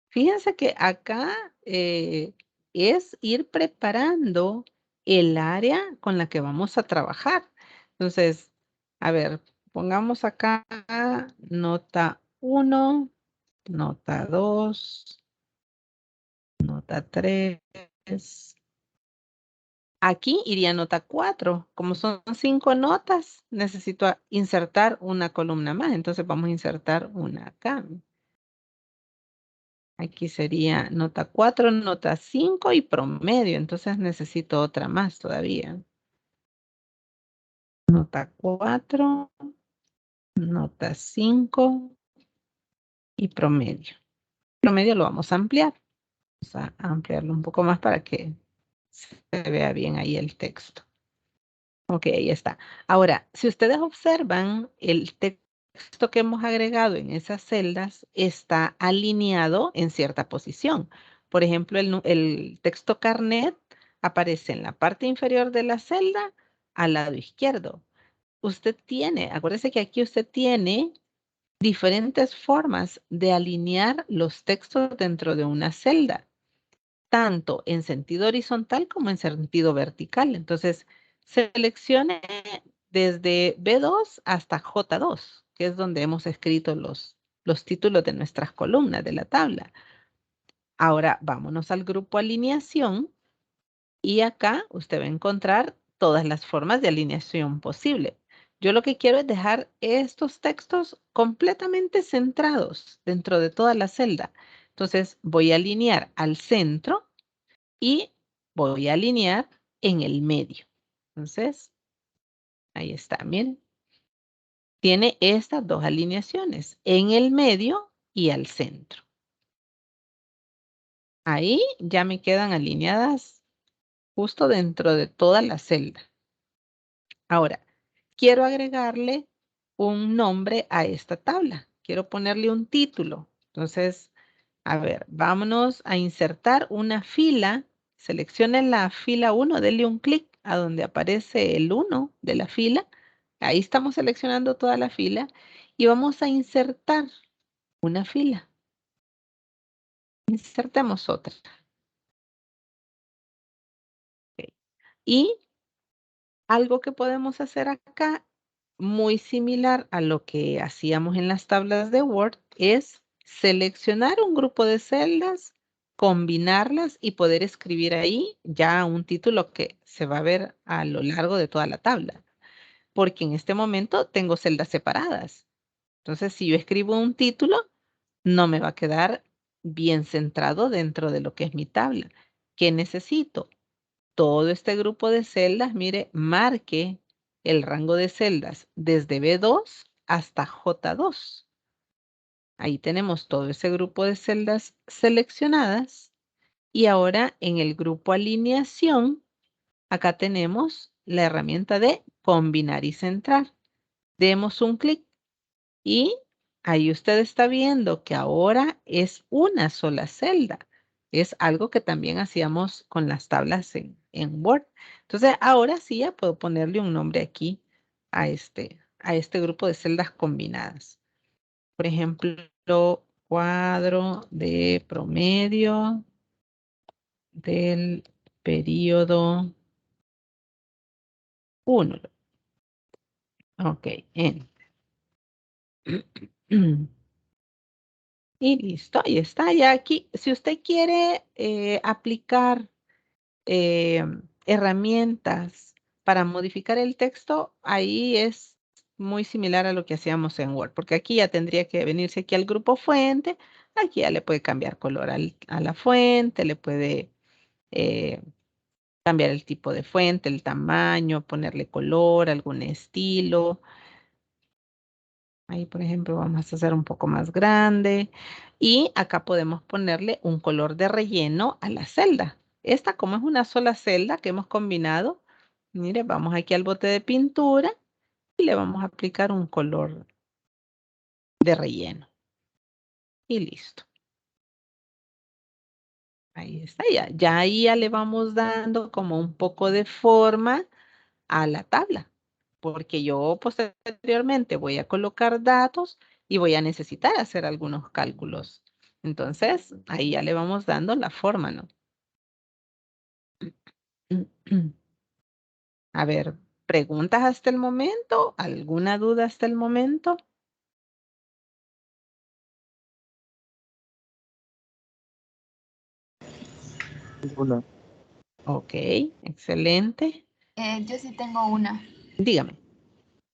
Fíjense que acá es ir preparando el área con la que vamos a trabajar. Entonces, a ver, pongamos acá nota 1, nota 2, nota 3. Aquí iría nota 4. Como son 5 notas, necesito insertar una columna más. Entonces vamos a insertar una acá. Aquí sería nota 4, nota 5 y promedio. Entonces necesito otra más todavía. Nota 4, nota 5 y promedio. Promedio lo vamos a ampliar. Vamos a ampliarlo un poco más para que se vea bien ahí el texto. Ok, ahí está. Ahora, si ustedes observan, el texto que hemos agregado en esas celdas está alineado en cierta posición. Por ejemplo, el texto carnet aparece en la parte inferior de la celda al lado izquierdo. Usted tiene, acuérdese que aquí usted tiene diferentes formas de alinear los textos dentro de una celda, tanto en sentido horizontal como en sentido vertical. Entonces, seleccione desde B2 hasta J2, que es donde hemos escrito los títulos de nuestras columnas de la tabla. Ahora vámonos al grupo alineación y acá usted va a encontrar todas las formas de alineación posible. Yo lo que quiero es dejar estos textos completamente centrados dentro de toda la celda. Entonces voy a alinear al centro y voy a alinear en el medio. Entonces, ahí está, miren. Tiene estas dos alineaciones, en el medio y al centro. Ahí ya me quedan alineadas justo dentro de toda la celda. Ahora, quiero agregarle un nombre a esta tabla. Quiero ponerle un título. Entonces, a ver, vámonos a insertar una fila. Seleccione la fila 1, denle un clic a donde aparece el 1 de la fila. Ahí estamos seleccionando toda la fila y vamos a insertar una fila. Insertemos otra. Ok. Y algo que podemos hacer acá, muy similar a lo que hacíamos en las tablas de Word, es seleccionar un grupo de celdas, combinarlas y poder escribir ahí ya un título que se va a ver a lo largo de toda la tabla. Porque en este momento tengo celdas separadas. Entonces, si yo escribo un título, no me va a quedar bien centrado dentro de lo que es mi tabla. ¿Qué necesito? Todo este grupo de celdas, mire, marque el rango de celdas desde B2 hasta J2. Ahí tenemos todo ese grupo de celdas seleccionadas y ahora en el grupo alineación acá tenemos la herramienta de combinar y centrar. Demos un clic y ahí usted está viendo que ahora es una sola celda. Es algo que también hacíamos con las tablas en Word. Entonces, ahora sí ya puedo ponerle un nombre aquí a este grupo de celdas combinadas. Por ejemplo, cuadro de promedio del periodo 1. Ok, y listo, ahí está. Ya aquí, si usted quiere aplicar herramientas para modificar el texto, ahí es muy similar a lo que hacíamos en Word, porque aquí ya tendría que venirse aquí al grupo fuente, aquí ya le puede cambiar color a la fuente, le puede cambiar el tipo de fuente, el tamaño, ponerle color, algún estilo. Ahí, por ejemplo, vamos a hacer un poco más grande. Y acá podemos ponerle un color de relleno a la celda. Esta, como es una sola celda que hemos combinado, mire, vamos aquí al bote de pintura y le vamos a aplicar un color de relleno. Y listo. Ahí está, ya ahí ya le vamos dando como un poco de forma a la tabla, porque yo posteriormente voy a colocar datos y voy a necesitar hacer algunos cálculos. Entonces, ahí ya le vamos dando la forma, ¿no? A ver, ¿preguntas hasta el momento? ¿Alguna duda hasta el momento? Una. Ok, excelente. Yo sí tengo una. Dígame.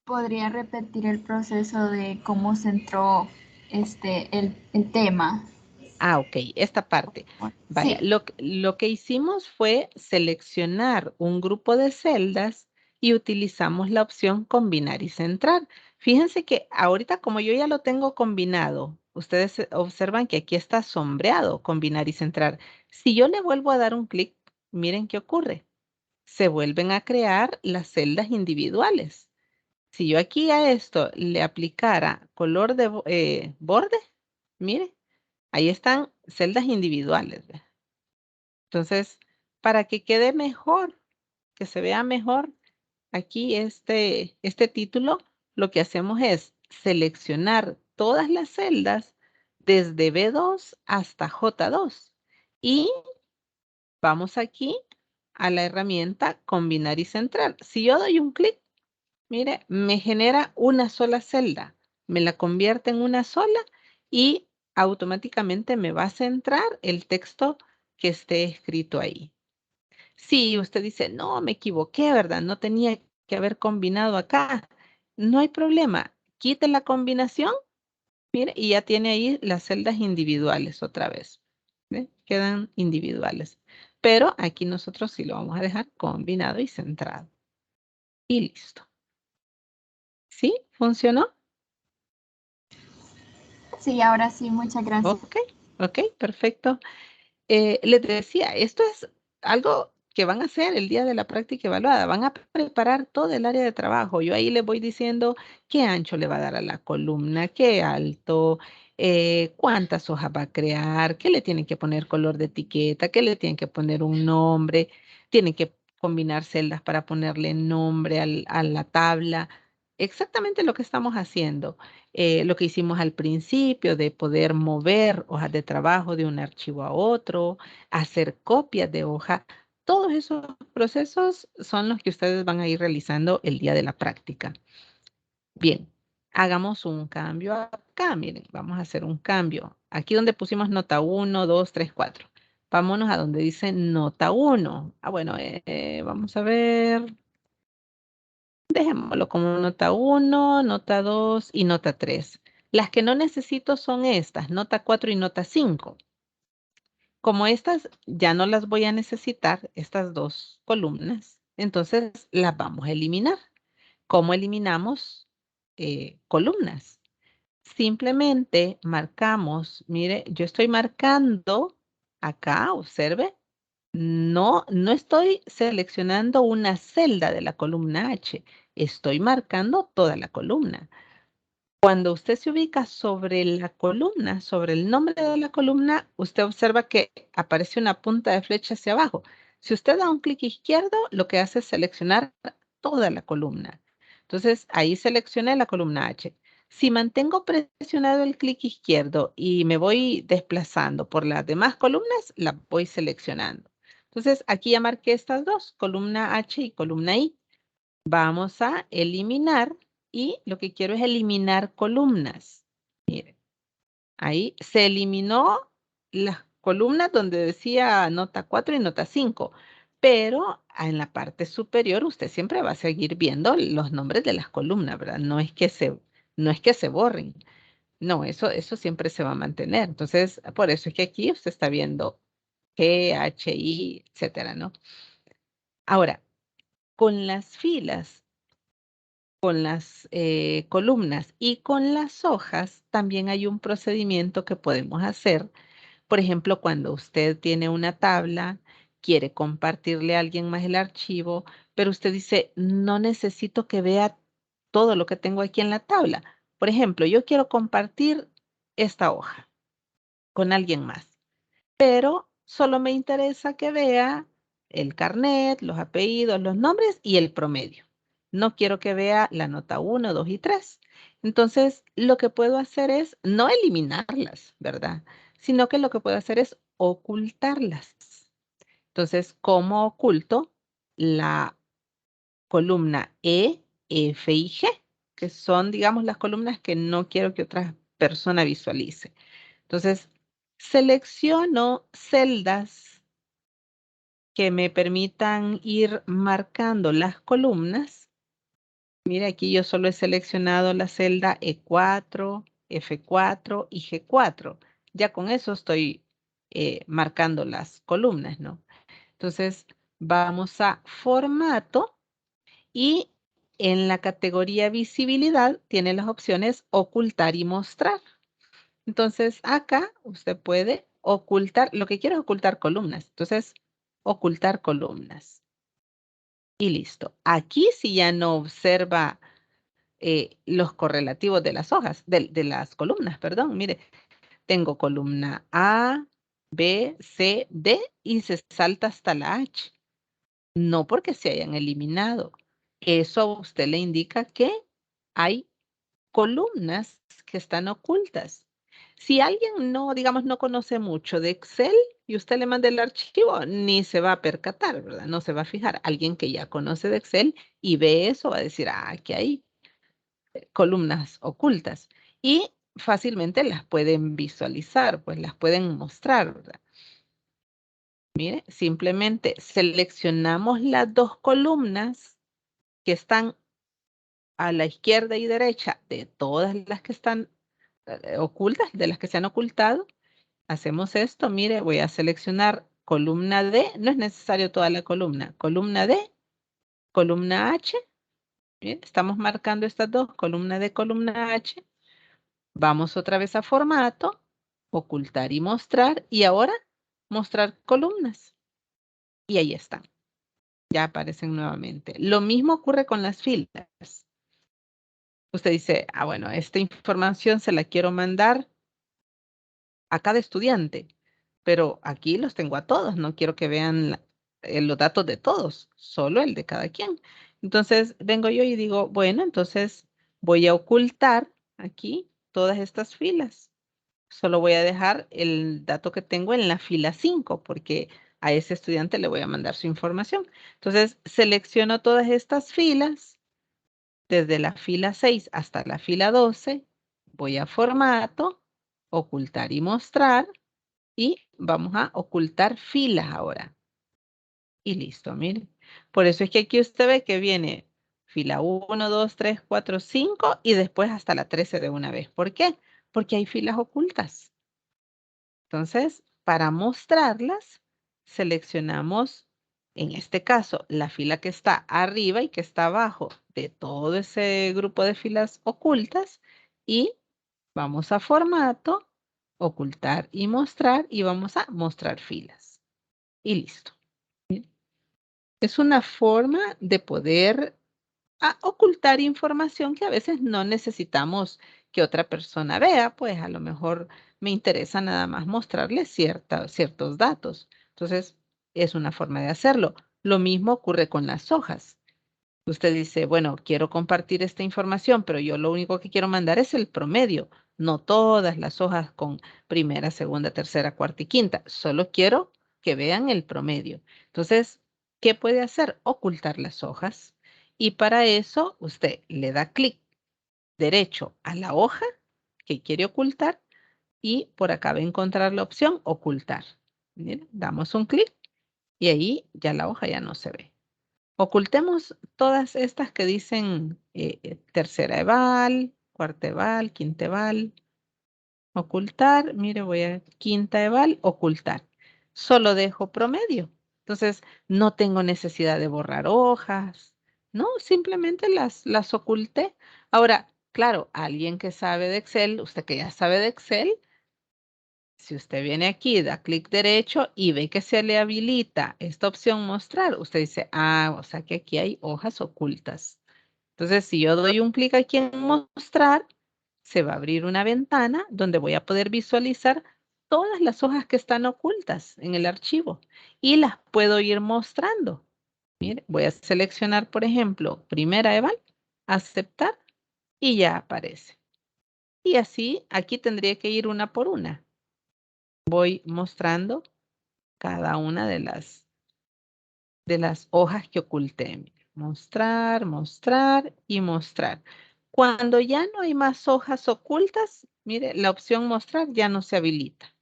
¿Podría repetir el proceso de cómo se entró el tema? Ah, ok, esta parte. Vaya, Sí. lo que hicimos fue seleccionar un grupo de celdas y utilizamos la opción combinar y centrar. Fíjense que ahorita como yo ya lo tengo combinado, ustedes observan que aquí está sombreado, combinar y centrar. Si yo le vuelvo a dar un clic, miren qué ocurre. Se vuelven a crear las celdas individuales. Si yo aquí a esto le aplicara color de borde, mire. Ahí están celdas individuales. ¿Ve? Entonces, para que quede mejor, que se vea mejor, aquí este título, lo que hacemos es seleccionar todas las celdas desde B2 hasta J2 y vamos aquí a la herramienta combinar y centrar. Si yo doy un clic, mire, me genera una sola celda, me la convierte en una sola y automáticamente me va a centrar el texto que esté escrito ahí. Si usted dice, no, me equivoqué, ¿verdad? No tenía que haber combinado acá. No hay problema. Quite la combinación, mire, y ya tiene ahí las celdas individuales otra vez. ¿Ve? Quedan individuales. Pero aquí nosotros sí lo vamos a dejar combinado y centrado. Y listo. ¿Sí? ¿Funcionó? Sí, ahora sí, muchas gracias. Ok, perfecto. Les decía, esto es algo que van a hacer el día de la práctica evaluada. Van a preparar todo el área de trabajo. Yo ahí les voy diciendo qué ancho le va a dar a la columna, qué alto, cuántas hojas va a crear, qué le tienen que poner color de etiqueta, qué le tienen que poner un nombre, tienen que combinar celdas para ponerle nombre a la tabla. Exactamente lo que estamos haciendo. Lo que hicimos al principio de poder mover hojas de trabajo de un archivo a otro, hacer copias de hoja, todos esos procesos son los que ustedes van a ir realizando el día de la práctica. Bien, hagamos un cambio acá, miren, vamos a hacer un cambio. Aquí donde pusimos nota 1, 2, 3, 4. Vámonos a donde dice nota 1. Ah, bueno, vamos a ver. Dejémoslo como nota 1, nota 2 y nota 3. Las que no necesito son estas, nota 4 y nota 5. Como estas ya no las voy a necesitar, estas dos columnas, entonces las vamos a eliminar. ¿Cómo eliminamos columnas? Simplemente marcamos, mire, yo estoy marcando acá, observe, No estoy seleccionando una celda de la columna H. Estoy marcando toda la columna. Cuando usted se ubica sobre la columna, sobre el nombre de la columna, usted observa que aparece una punta de flecha hacia abajo. Si usted da un clic izquierdo, lo que hace es seleccionar toda la columna. Entonces, ahí seleccioné la columna H. Si mantengo presionado el clic izquierdo y me voy desplazando por las demás columnas, la voy seleccionando. Entonces, aquí ya marqué estas dos, columna H y columna I. Vamos a eliminar y lo que quiero es eliminar columnas. Miren, ahí se eliminó las columnas donde decía nota 4 y nota 5, pero en la parte superior usted siempre va a seguir viendo los nombres de las columnas, ¿verdad? No es que se borren. No, eso siempre se va a mantener. Entonces, por eso es que aquí usted está viendo G, H, I, etcétera, ¿no? Ahora, con las filas, con las columnas y con las hojas, también hay un procedimiento que podemos hacer. Por ejemplo, cuando usted tiene una tabla, quiere compartirle a alguien más el archivo, pero usted dice, no necesito que vea todo lo que tengo aquí en la tabla. Por ejemplo, yo quiero compartir esta hoja con alguien más, pero solo me interesa que vea el carnet, los apellidos, los nombres y el promedio. No quiero que vea la nota 1, 2 y 3. Entonces, lo que puedo hacer es no eliminarlas, ¿verdad? Sino que lo que puedo hacer es ocultarlas. Entonces, ¿cómo oculto la columna E, F y G? Que son, digamos, las columnas que no quiero que otra persona visualice. Entonces, selecciono celdas que me permitan ir marcando las columnas. Mira, aquí yo solo he seleccionado la celda E4, F4 y G4. Ya con eso estoy marcando las columnas, ¿no? Entonces, vamos a formato y en la categoría visibilidad tiene las opciones ocultar y mostrar. Entonces, acá usted puede ocultar, lo que quiero es ocultar columnas. Entonces, ocultar columnas. Y listo. Aquí sí ya no observa los correlativos de las hojas, de las columnas, perdón. Mire, tengo columna A, B, C, D y se salta hasta la H. No porque se hayan eliminado. Eso a usted le indica que hay columnas que están ocultas. Si alguien no, digamos, no conoce mucho de Excel y usted le manda el archivo, ni se va a percatar, ¿verdad? No se va a fijar. Alguien que ya conoce de Excel y ve eso va a decir, ah, aquí hay columnas ocultas. Y fácilmente las pueden visualizar, pues las pueden mostrar, ¿verdad? Mire, simplemente seleccionamos las dos columnas que están a la izquierda y derecha de todas las que están ocultas, de las que se han ocultado. Hacemos esto, mire, voy a seleccionar columna D, no es necesario toda la columna, columna D, columna H, bien, estamos marcando estas dos, columna D, columna H. Vamos otra vez a formato, ocultar y mostrar, y ahora mostrar columnas. Y ahí están, ya aparecen nuevamente. Lo mismo ocurre con las filas. Usted dice, ah, bueno, esta información se la quiero mandar a cada estudiante, pero aquí los tengo a todos, no quiero que vean los datos de todos, solo el de cada quien. Entonces vengo yo y digo, bueno, entonces voy a ocultar aquí todas estas filas. Solo voy a dejar el dato que tengo en la fila 5, porque a ese estudiante le voy a mandar su información. Entonces selecciono todas estas filas, desde la fila 6 hasta la fila 12, voy a formato, ocultar y mostrar, y vamos a ocultar filas ahora. Y listo, mire. Por eso es que aquí usted ve que viene fila 1, 2, 3, 4, 5 y después hasta la 13 de una vez. ¿Por qué? Porque hay filas ocultas. Entonces, para mostrarlas, seleccionamos, en este caso, la fila que está arriba y que está abajo de todo ese grupo de filas ocultas y vamos a formato, ocultar y mostrar y vamos a mostrar filas. Y listo. Es una forma de poder ocultar información que a veces no necesitamos que otra persona vea, pues a lo mejor me interesa nada más mostrarle ciertos datos. Entonces, es una forma de hacerlo. Lo mismo ocurre con las hojas. Usted dice, bueno, quiero compartir esta información, pero yo lo único que quiero mandar es el promedio, no todas las hojas con primera, segunda, tercera, cuarta y quinta. Solo quiero que vean el promedio. Entonces, ¿qué puede hacer? Ocultar las hojas. Y para eso usted le da clic derecho a la hoja que quiere ocultar y por acá va a encontrar la opción ocultar. Mire, damos un clic y ahí ya la hoja ya no se ve. Ocultemos todas estas que dicen tercera eval, cuarta eval, quinta eval. Ocultar, mire, voy a quinta eval, ocultar. Solo dejo promedio. Entonces, no tengo necesidad de borrar hojas. No, simplemente las oculté. Ahora, claro, alguien que sabe de Excel, usted que ya sabe de Excel, si usted viene aquí, da clic derecho y ve que se le habilita esta opción mostrar, usted dice, o sea que aquí hay hojas ocultas. Entonces, si yo doy un clic aquí en mostrar, se va a abrir una ventana donde voy a poder visualizar todas las hojas que están ocultas en el archivo y las puedo ir mostrando. Mire, voy a seleccionar, por ejemplo, primera eval, aceptar y ya aparece. Y así, aquí tendría que ir una por una. Voy mostrando cada una de las hojas que oculté. Mire, mostrar, mostrar y mostrar. Cuando ya no hay más hojas ocultas, mire, la opción mostrar ya no se habilita,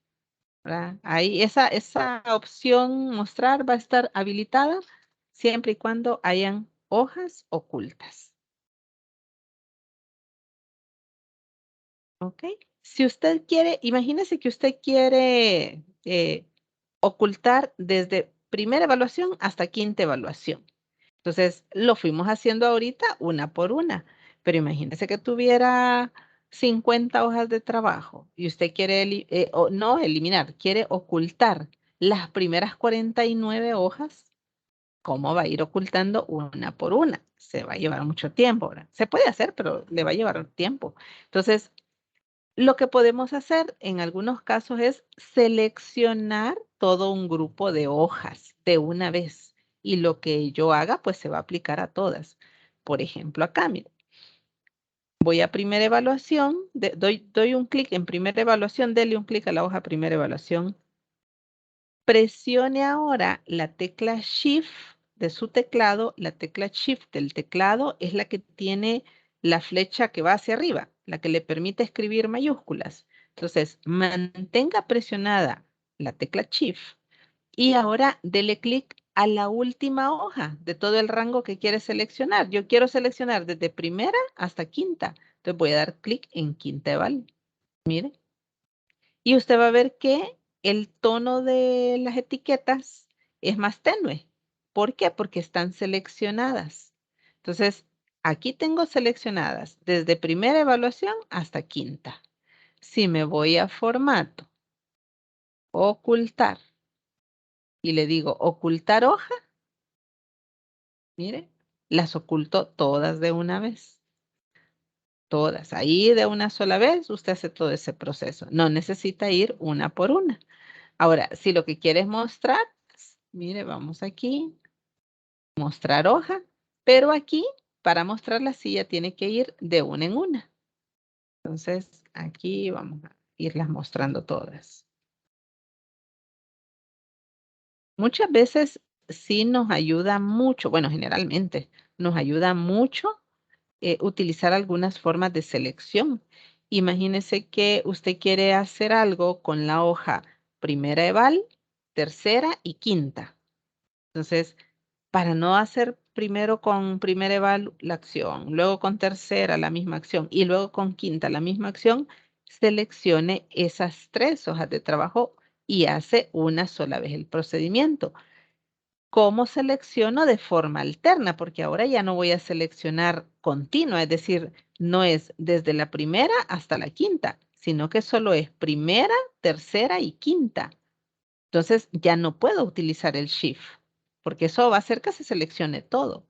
¿verdad? Ahí esa opción mostrar va a estar habilitada siempre y cuando hayan hojas ocultas. ¿Ok? Si usted quiere, imagínese que usted quiere ocultar desde primera evaluación hasta quinta evaluación. Entonces, lo fuimos haciendo ahorita una por una, pero imagínese que tuviera 50 hojas de trabajo y usted quiere, no eliminar, quiere ocultar las primeras 49 hojas. ¿Cómo va a ir ocultando una por una? Se va a llevar mucho tiempo, ¿verdad? Se puede hacer, pero le va a llevar tiempo. Entonces, lo que podemos hacer en algunos casos es seleccionar todo un grupo de hojas de una vez y lo que yo haga pues se va a aplicar a todas. Por ejemplo, acá, mire, voy a primera evaluación, doy un clic en primera evaluación, dele un clic a la hoja primera evaluación. Presione ahora la tecla Shift de su teclado. La tecla Shift del teclado es la que tiene la flecha que va hacia arriba, la que le permite escribir mayúsculas. Entonces, mantenga presionada la tecla Shift y ahora dele clic a la última hoja de todo el rango que quiere seleccionar. Yo quiero seleccionar desde primera hasta quinta. Entonces voy a dar clic en quinta eval. Mire. Y usted va a ver que el tono de las etiquetas es más tenue. ¿Por qué? Porque están seleccionadas. Entonces, aquí tengo seleccionadas desde primera evaluación hasta quinta. Si me voy a formato, ocultar, y le digo ocultar hoja, mire, las oculto todas de una vez. Todas. Ahí de una sola vez usted hace todo ese proceso. No necesita ir una por una. Ahora, si lo que quiere es mostrar, mire, vamos aquí, mostrar hoja, pero aquí, para mostrar la silla, tiene que ir de una en una. Entonces, aquí vamos a irlas mostrando todas. Muchas veces sí nos ayuda mucho, bueno, generalmente nos ayuda mucho utilizar algunas formas de selección. Imagínese que usted quiere hacer algo con la hoja primera eval, tercera y quinta. Entonces, para no hacer primero con primera eval la acción, luego con tercera la misma acción y luego con quinta la misma acción, seleccione esas 3 hojas de trabajo y hace una sola vez el procedimiento. ¿Cómo selecciono de forma alterna? Porque ahora ya no voy a seleccionar continua, es decir, no es desde la primera hasta la quinta, sino que solo es primera, tercera y quinta. Entonces ya no puedo utilizar el Shift. porque eso va a hacer que se seleccione todo.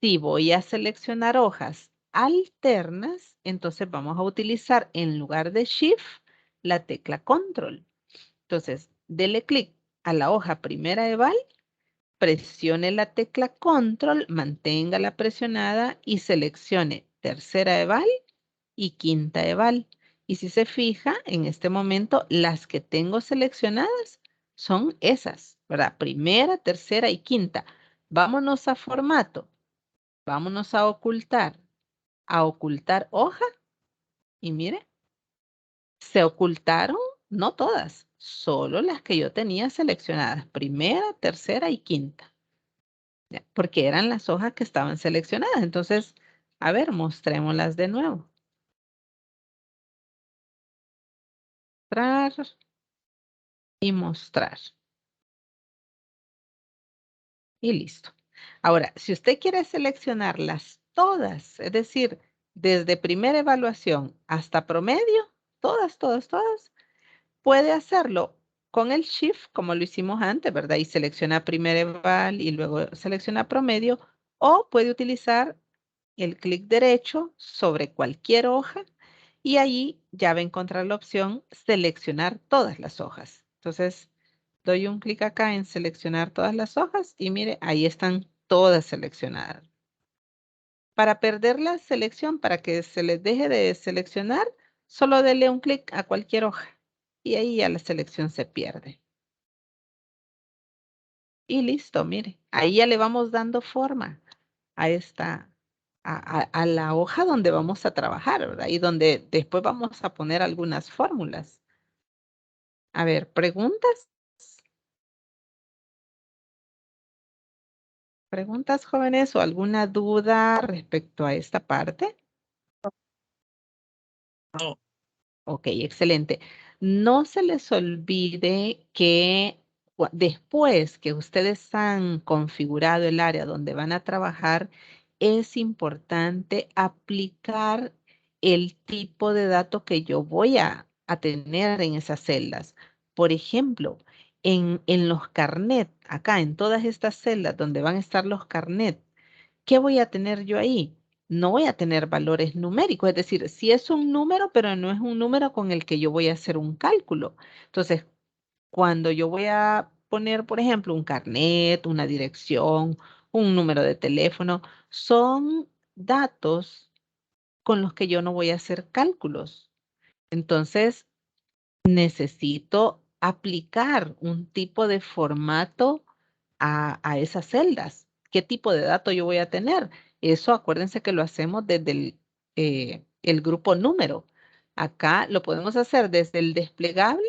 Si voy a seleccionar hojas alternas, entonces vamos a utilizar en lugar de Shift la tecla Control. Entonces, dele clic a la hoja primera eval, presione la tecla Control, manténgala presionada y seleccione tercera eval y quinta eval. Y si se fija, en este momento las que tengo seleccionadas son esas, ¿verdad? Primera, tercera y quinta. Vámonos a formato. Vámonos a ocultar hoja y mire, se ocultaron, no todas, solo las que yo tenía seleccionadas, primera, tercera y quinta, ¿ya? Porque eran las hojas que estaban seleccionadas. Entonces, a ver, mostrémoslas de nuevo. Mostrar y mostrar. Y listo. Ahora, si usted quiere seleccionarlas todas, es decir, desde primera evaluación hasta promedio, todas, todas, todas, puede hacerlo con el Shift, como lo hicimos antes, ¿verdad? Y selecciona primera eval y luego selecciona promedio, o puede utilizar el clic derecho sobre cualquier hoja y allí ya va a encontrar la opción seleccionar todas las hojas. Entonces, doy un clic acá en seleccionar todas las hojas y mire, ahí están todas seleccionadas. Para perder la selección, para que se les deje de seleccionar, solo dele un clic a cualquier hoja y ahí ya la selección se pierde. Y listo, mire, ahí ya le vamos dando forma a esta, a la hoja donde vamos a trabajar, ¿verdad? Y donde después vamos a poner algunas fórmulas. A ver, ¿preguntas? ¿Preguntas, jóvenes, o alguna duda respecto a esta parte? No. Ok, excelente. No se les olvide que después que ustedes han configurado el área donde van a trabajar, es importante aplicar el tipo de datos que yo voy a tener en esas celdas. Por ejemplo, en los carnet, acá en todas estas celdas donde van a estar los carnet, ¿qué voy a tener yo ahí? No voy a tener valores numéricos, es decir, sí es un número, pero no es un número con el que yo voy a hacer un cálculo. Entonces, cuando yo voy a poner, por ejemplo, un carnet, una dirección, un número de teléfono, son datos con los que yo no voy a hacer cálculos. Entonces, necesito aplicar un tipo de formato a esas celdas. ¿Qué tipo de dato yo voy a tener? Eso acuérdense que lo hacemos desde el grupo número. Acá lo podemos hacer desde el desplegable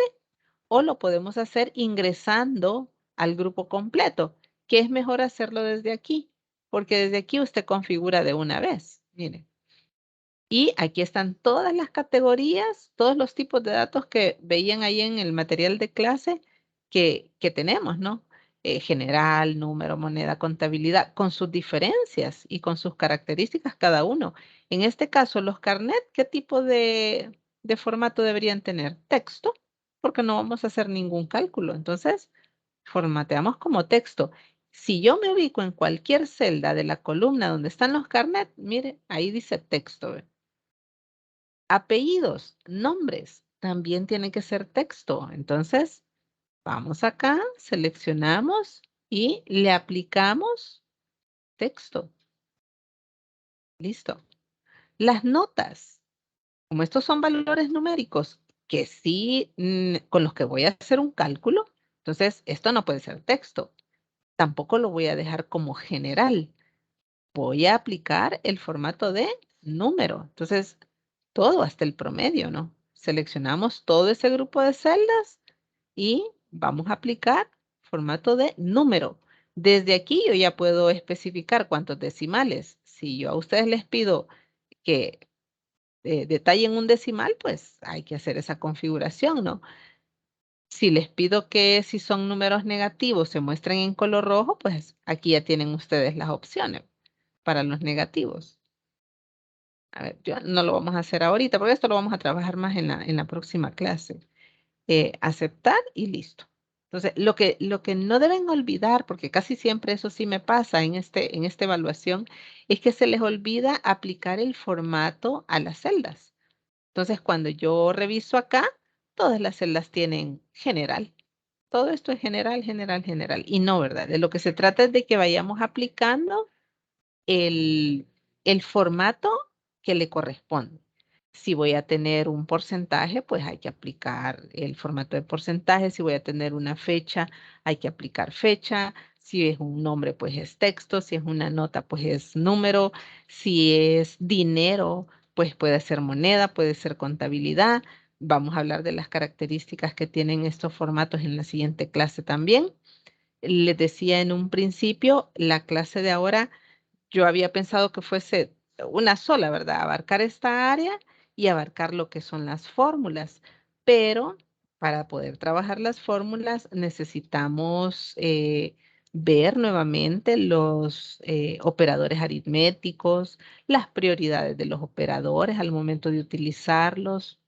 o lo podemos hacer ingresando al grupo completo, que es mejor hacerlo desde aquí, porque desde aquí usted configura de una vez. Miren. Y aquí están todas las categorías, todos los tipos de datos que veían ahí en el material de clase que tenemos, ¿no? General, número, moneda, contabilidad, con sus diferencias y con sus características cada uno. En este caso, los carnet, ¿qué tipo de formato deberían tener? Texto, porque no vamos a hacer ningún cálculo. Entonces, formateamos como texto. Si yo me ubico en cualquier celda de la columna donde están los carnet, mire, ahí dice texto. ¿Ve? Apellidos, nombres, también tiene que ser texto. Entonces, vamos acá, seleccionamos y le aplicamos texto. Listo. Las notas, como estos son valores numéricos que sí, con los que voy a hacer un cálculo, entonces esto no puede ser texto. Tampoco lo voy a dejar como general. Voy a aplicar el formato de número. Entonces, todo hasta el promedio, ¿no? Seleccionamos todo ese grupo de celdas y vamos a aplicar formato de número. Desde aquí yo ya puedo especificar cuántos decimales. Si yo a ustedes les pido que detallen un decimal, pues hay que hacer esa configuración, ¿no? Si les pido que si son números negativos se muestren en color rojo, pues aquí ya tienen ustedes las opciones para los negativos. A ver, yo no lo vamos a hacer ahorita, porque esto lo vamos a trabajar más en la próxima clase. Aceptar y listo. Entonces, lo que no deben olvidar, porque casi siempre eso sí me pasa en esta evaluación, es que se les olvida aplicar el formato a las celdas. Entonces, cuando yo reviso acá, todas las celdas tienen general. Todo esto es general, general, general. Y no, ¿verdad? De lo que se trata es de que vayamos aplicando el, el formato que le corresponde. Si voy a tener un porcentaje, pues hay que aplicar el formato de porcentaje. Si voy a tener una fecha, hay que aplicar fecha. Si es un nombre, pues es texto. Si es una nota, pues es número. Si es dinero, pues puede ser moneda, puede ser contabilidad. Vamos a hablar de las características que tienen estos formatos en la siguiente clase también. Les decía en un principio, la clase de ahora yo había pensado que fuese una sola, ¿verdad? Abarcar esta área y abarcar lo que son las fórmulas. Pero para poder trabajar las fórmulas necesitamos ver nuevamente los operadores aritméticos, las prioridades de los operadores al momento de utilizarlos,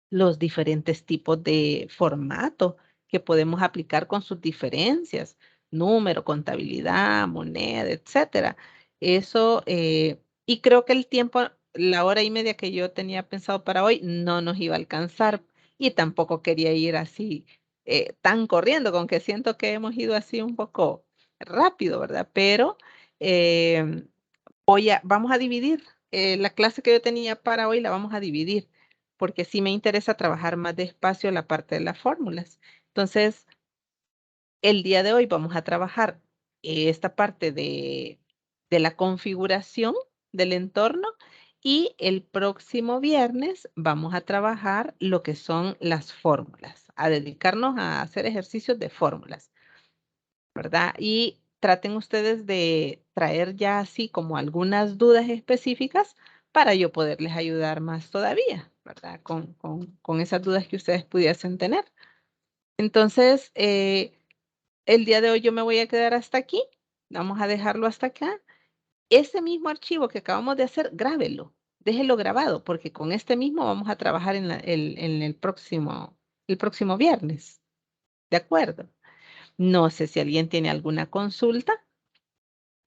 los diferentes tipos de formato que podemos aplicar con sus diferencias, número, contabilidad, moneda, etcétera. Eso, y creo que el tiempo, la hora y media que yo tenía pensado para hoy no nos iba a alcanzar y tampoco quería ir así tan corriendo, con que siento que hemos ido así un poco rápido, ¿verdad? Pero vamos a dividir la clase que yo tenía para hoy, la vamos a dividir, porque sí me interesa trabajar más despacio la parte de las fórmulas. Entonces, el día de hoy vamos a trabajar esta parte de la configuración del entorno y el próximo viernes vamos a trabajar lo que son las fórmulas, a dedicarnos a hacer ejercicios de fórmulas, ¿verdad? Y traten ustedes de traer ya así como algunas dudas específicas para yo poderles ayudar más todavía, ¿verdad? Con esas dudas que ustedes pudiesen tener. Entonces, el día de hoy yo me voy a quedar hasta aquí. Vamos a dejarlo hasta acá. Ese mismo archivo que acabamos de hacer, grábelo, déjelo grabado, porque con este mismo vamos a trabajar en el próximo viernes. ¿De acuerdo? No sé si alguien tiene alguna consulta.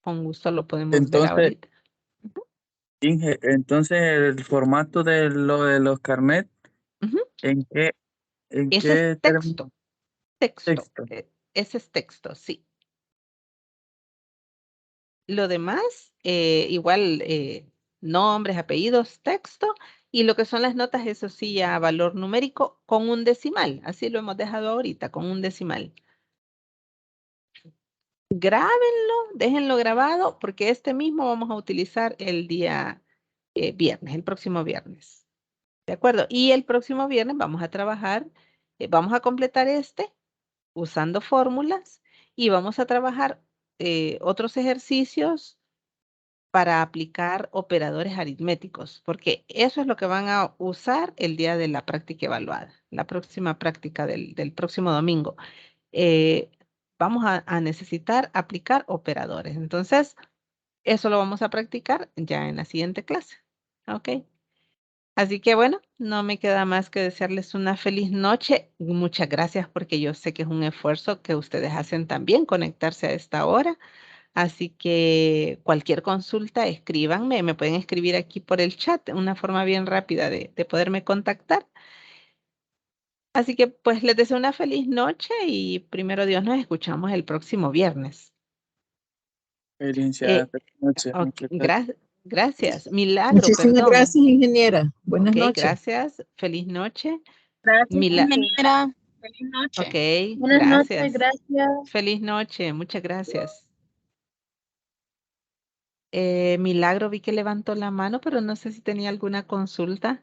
Con gusto lo podemos ver Entonces, ahorita. Inge, entonces el formato de lo de los carnet, Ujú. ¿en qué, en Ese es qué texto, texto. texto? Ese es texto, sí. Lo demás, igual nombres, apellidos, texto. Y lo que son las notas, eso sí, ya valor numérico con un decimal. Así lo hemos dejado ahorita, con un decimal. Grábenlo, déjenlo grabado, porque este mismo vamos a utilizar el día viernes, el próximo viernes. ¿De acuerdo? Y el próximo viernes vamos a trabajar, vamos a completar usando fórmulas y vamos a trabajar otros ejercicios para aplicar operadores aritméticos, porque eso es lo que van a usar el día de la práctica evaluada, la próxima práctica del próximo domingo. Eh, vamos a necesitar aplicar operadores. Entonces, eso lo vamos a practicar ya en la siguiente clase. ¿Ok? Así que bueno, no me queda más que desearles una feliz noche. Muchas gracias porque yo sé que es un esfuerzo que ustedes hacen también conectarse a esta hora. Así que cualquier consulta, escríbanme. Me pueden escribir aquí por el chat, una forma bien rápida de poderme contactar. Así que pues les deseo una feliz noche y primero Dios nos escuchamos el próximo viernes. Experiencia, Eh, feliz noche, ok, muchas gracias. gracias. Milagro, Muchísimas perdón. gracias, ingeniera. Buenas Ok, noches. gracias. Feliz noche. Gracias, Mila ingeniera. Feliz ok, noche. Buenas noches, gracias. gracias. Feliz noche. Muchas gracias. Milagro, vi que levantó la mano, pero no sé si tenía alguna consulta.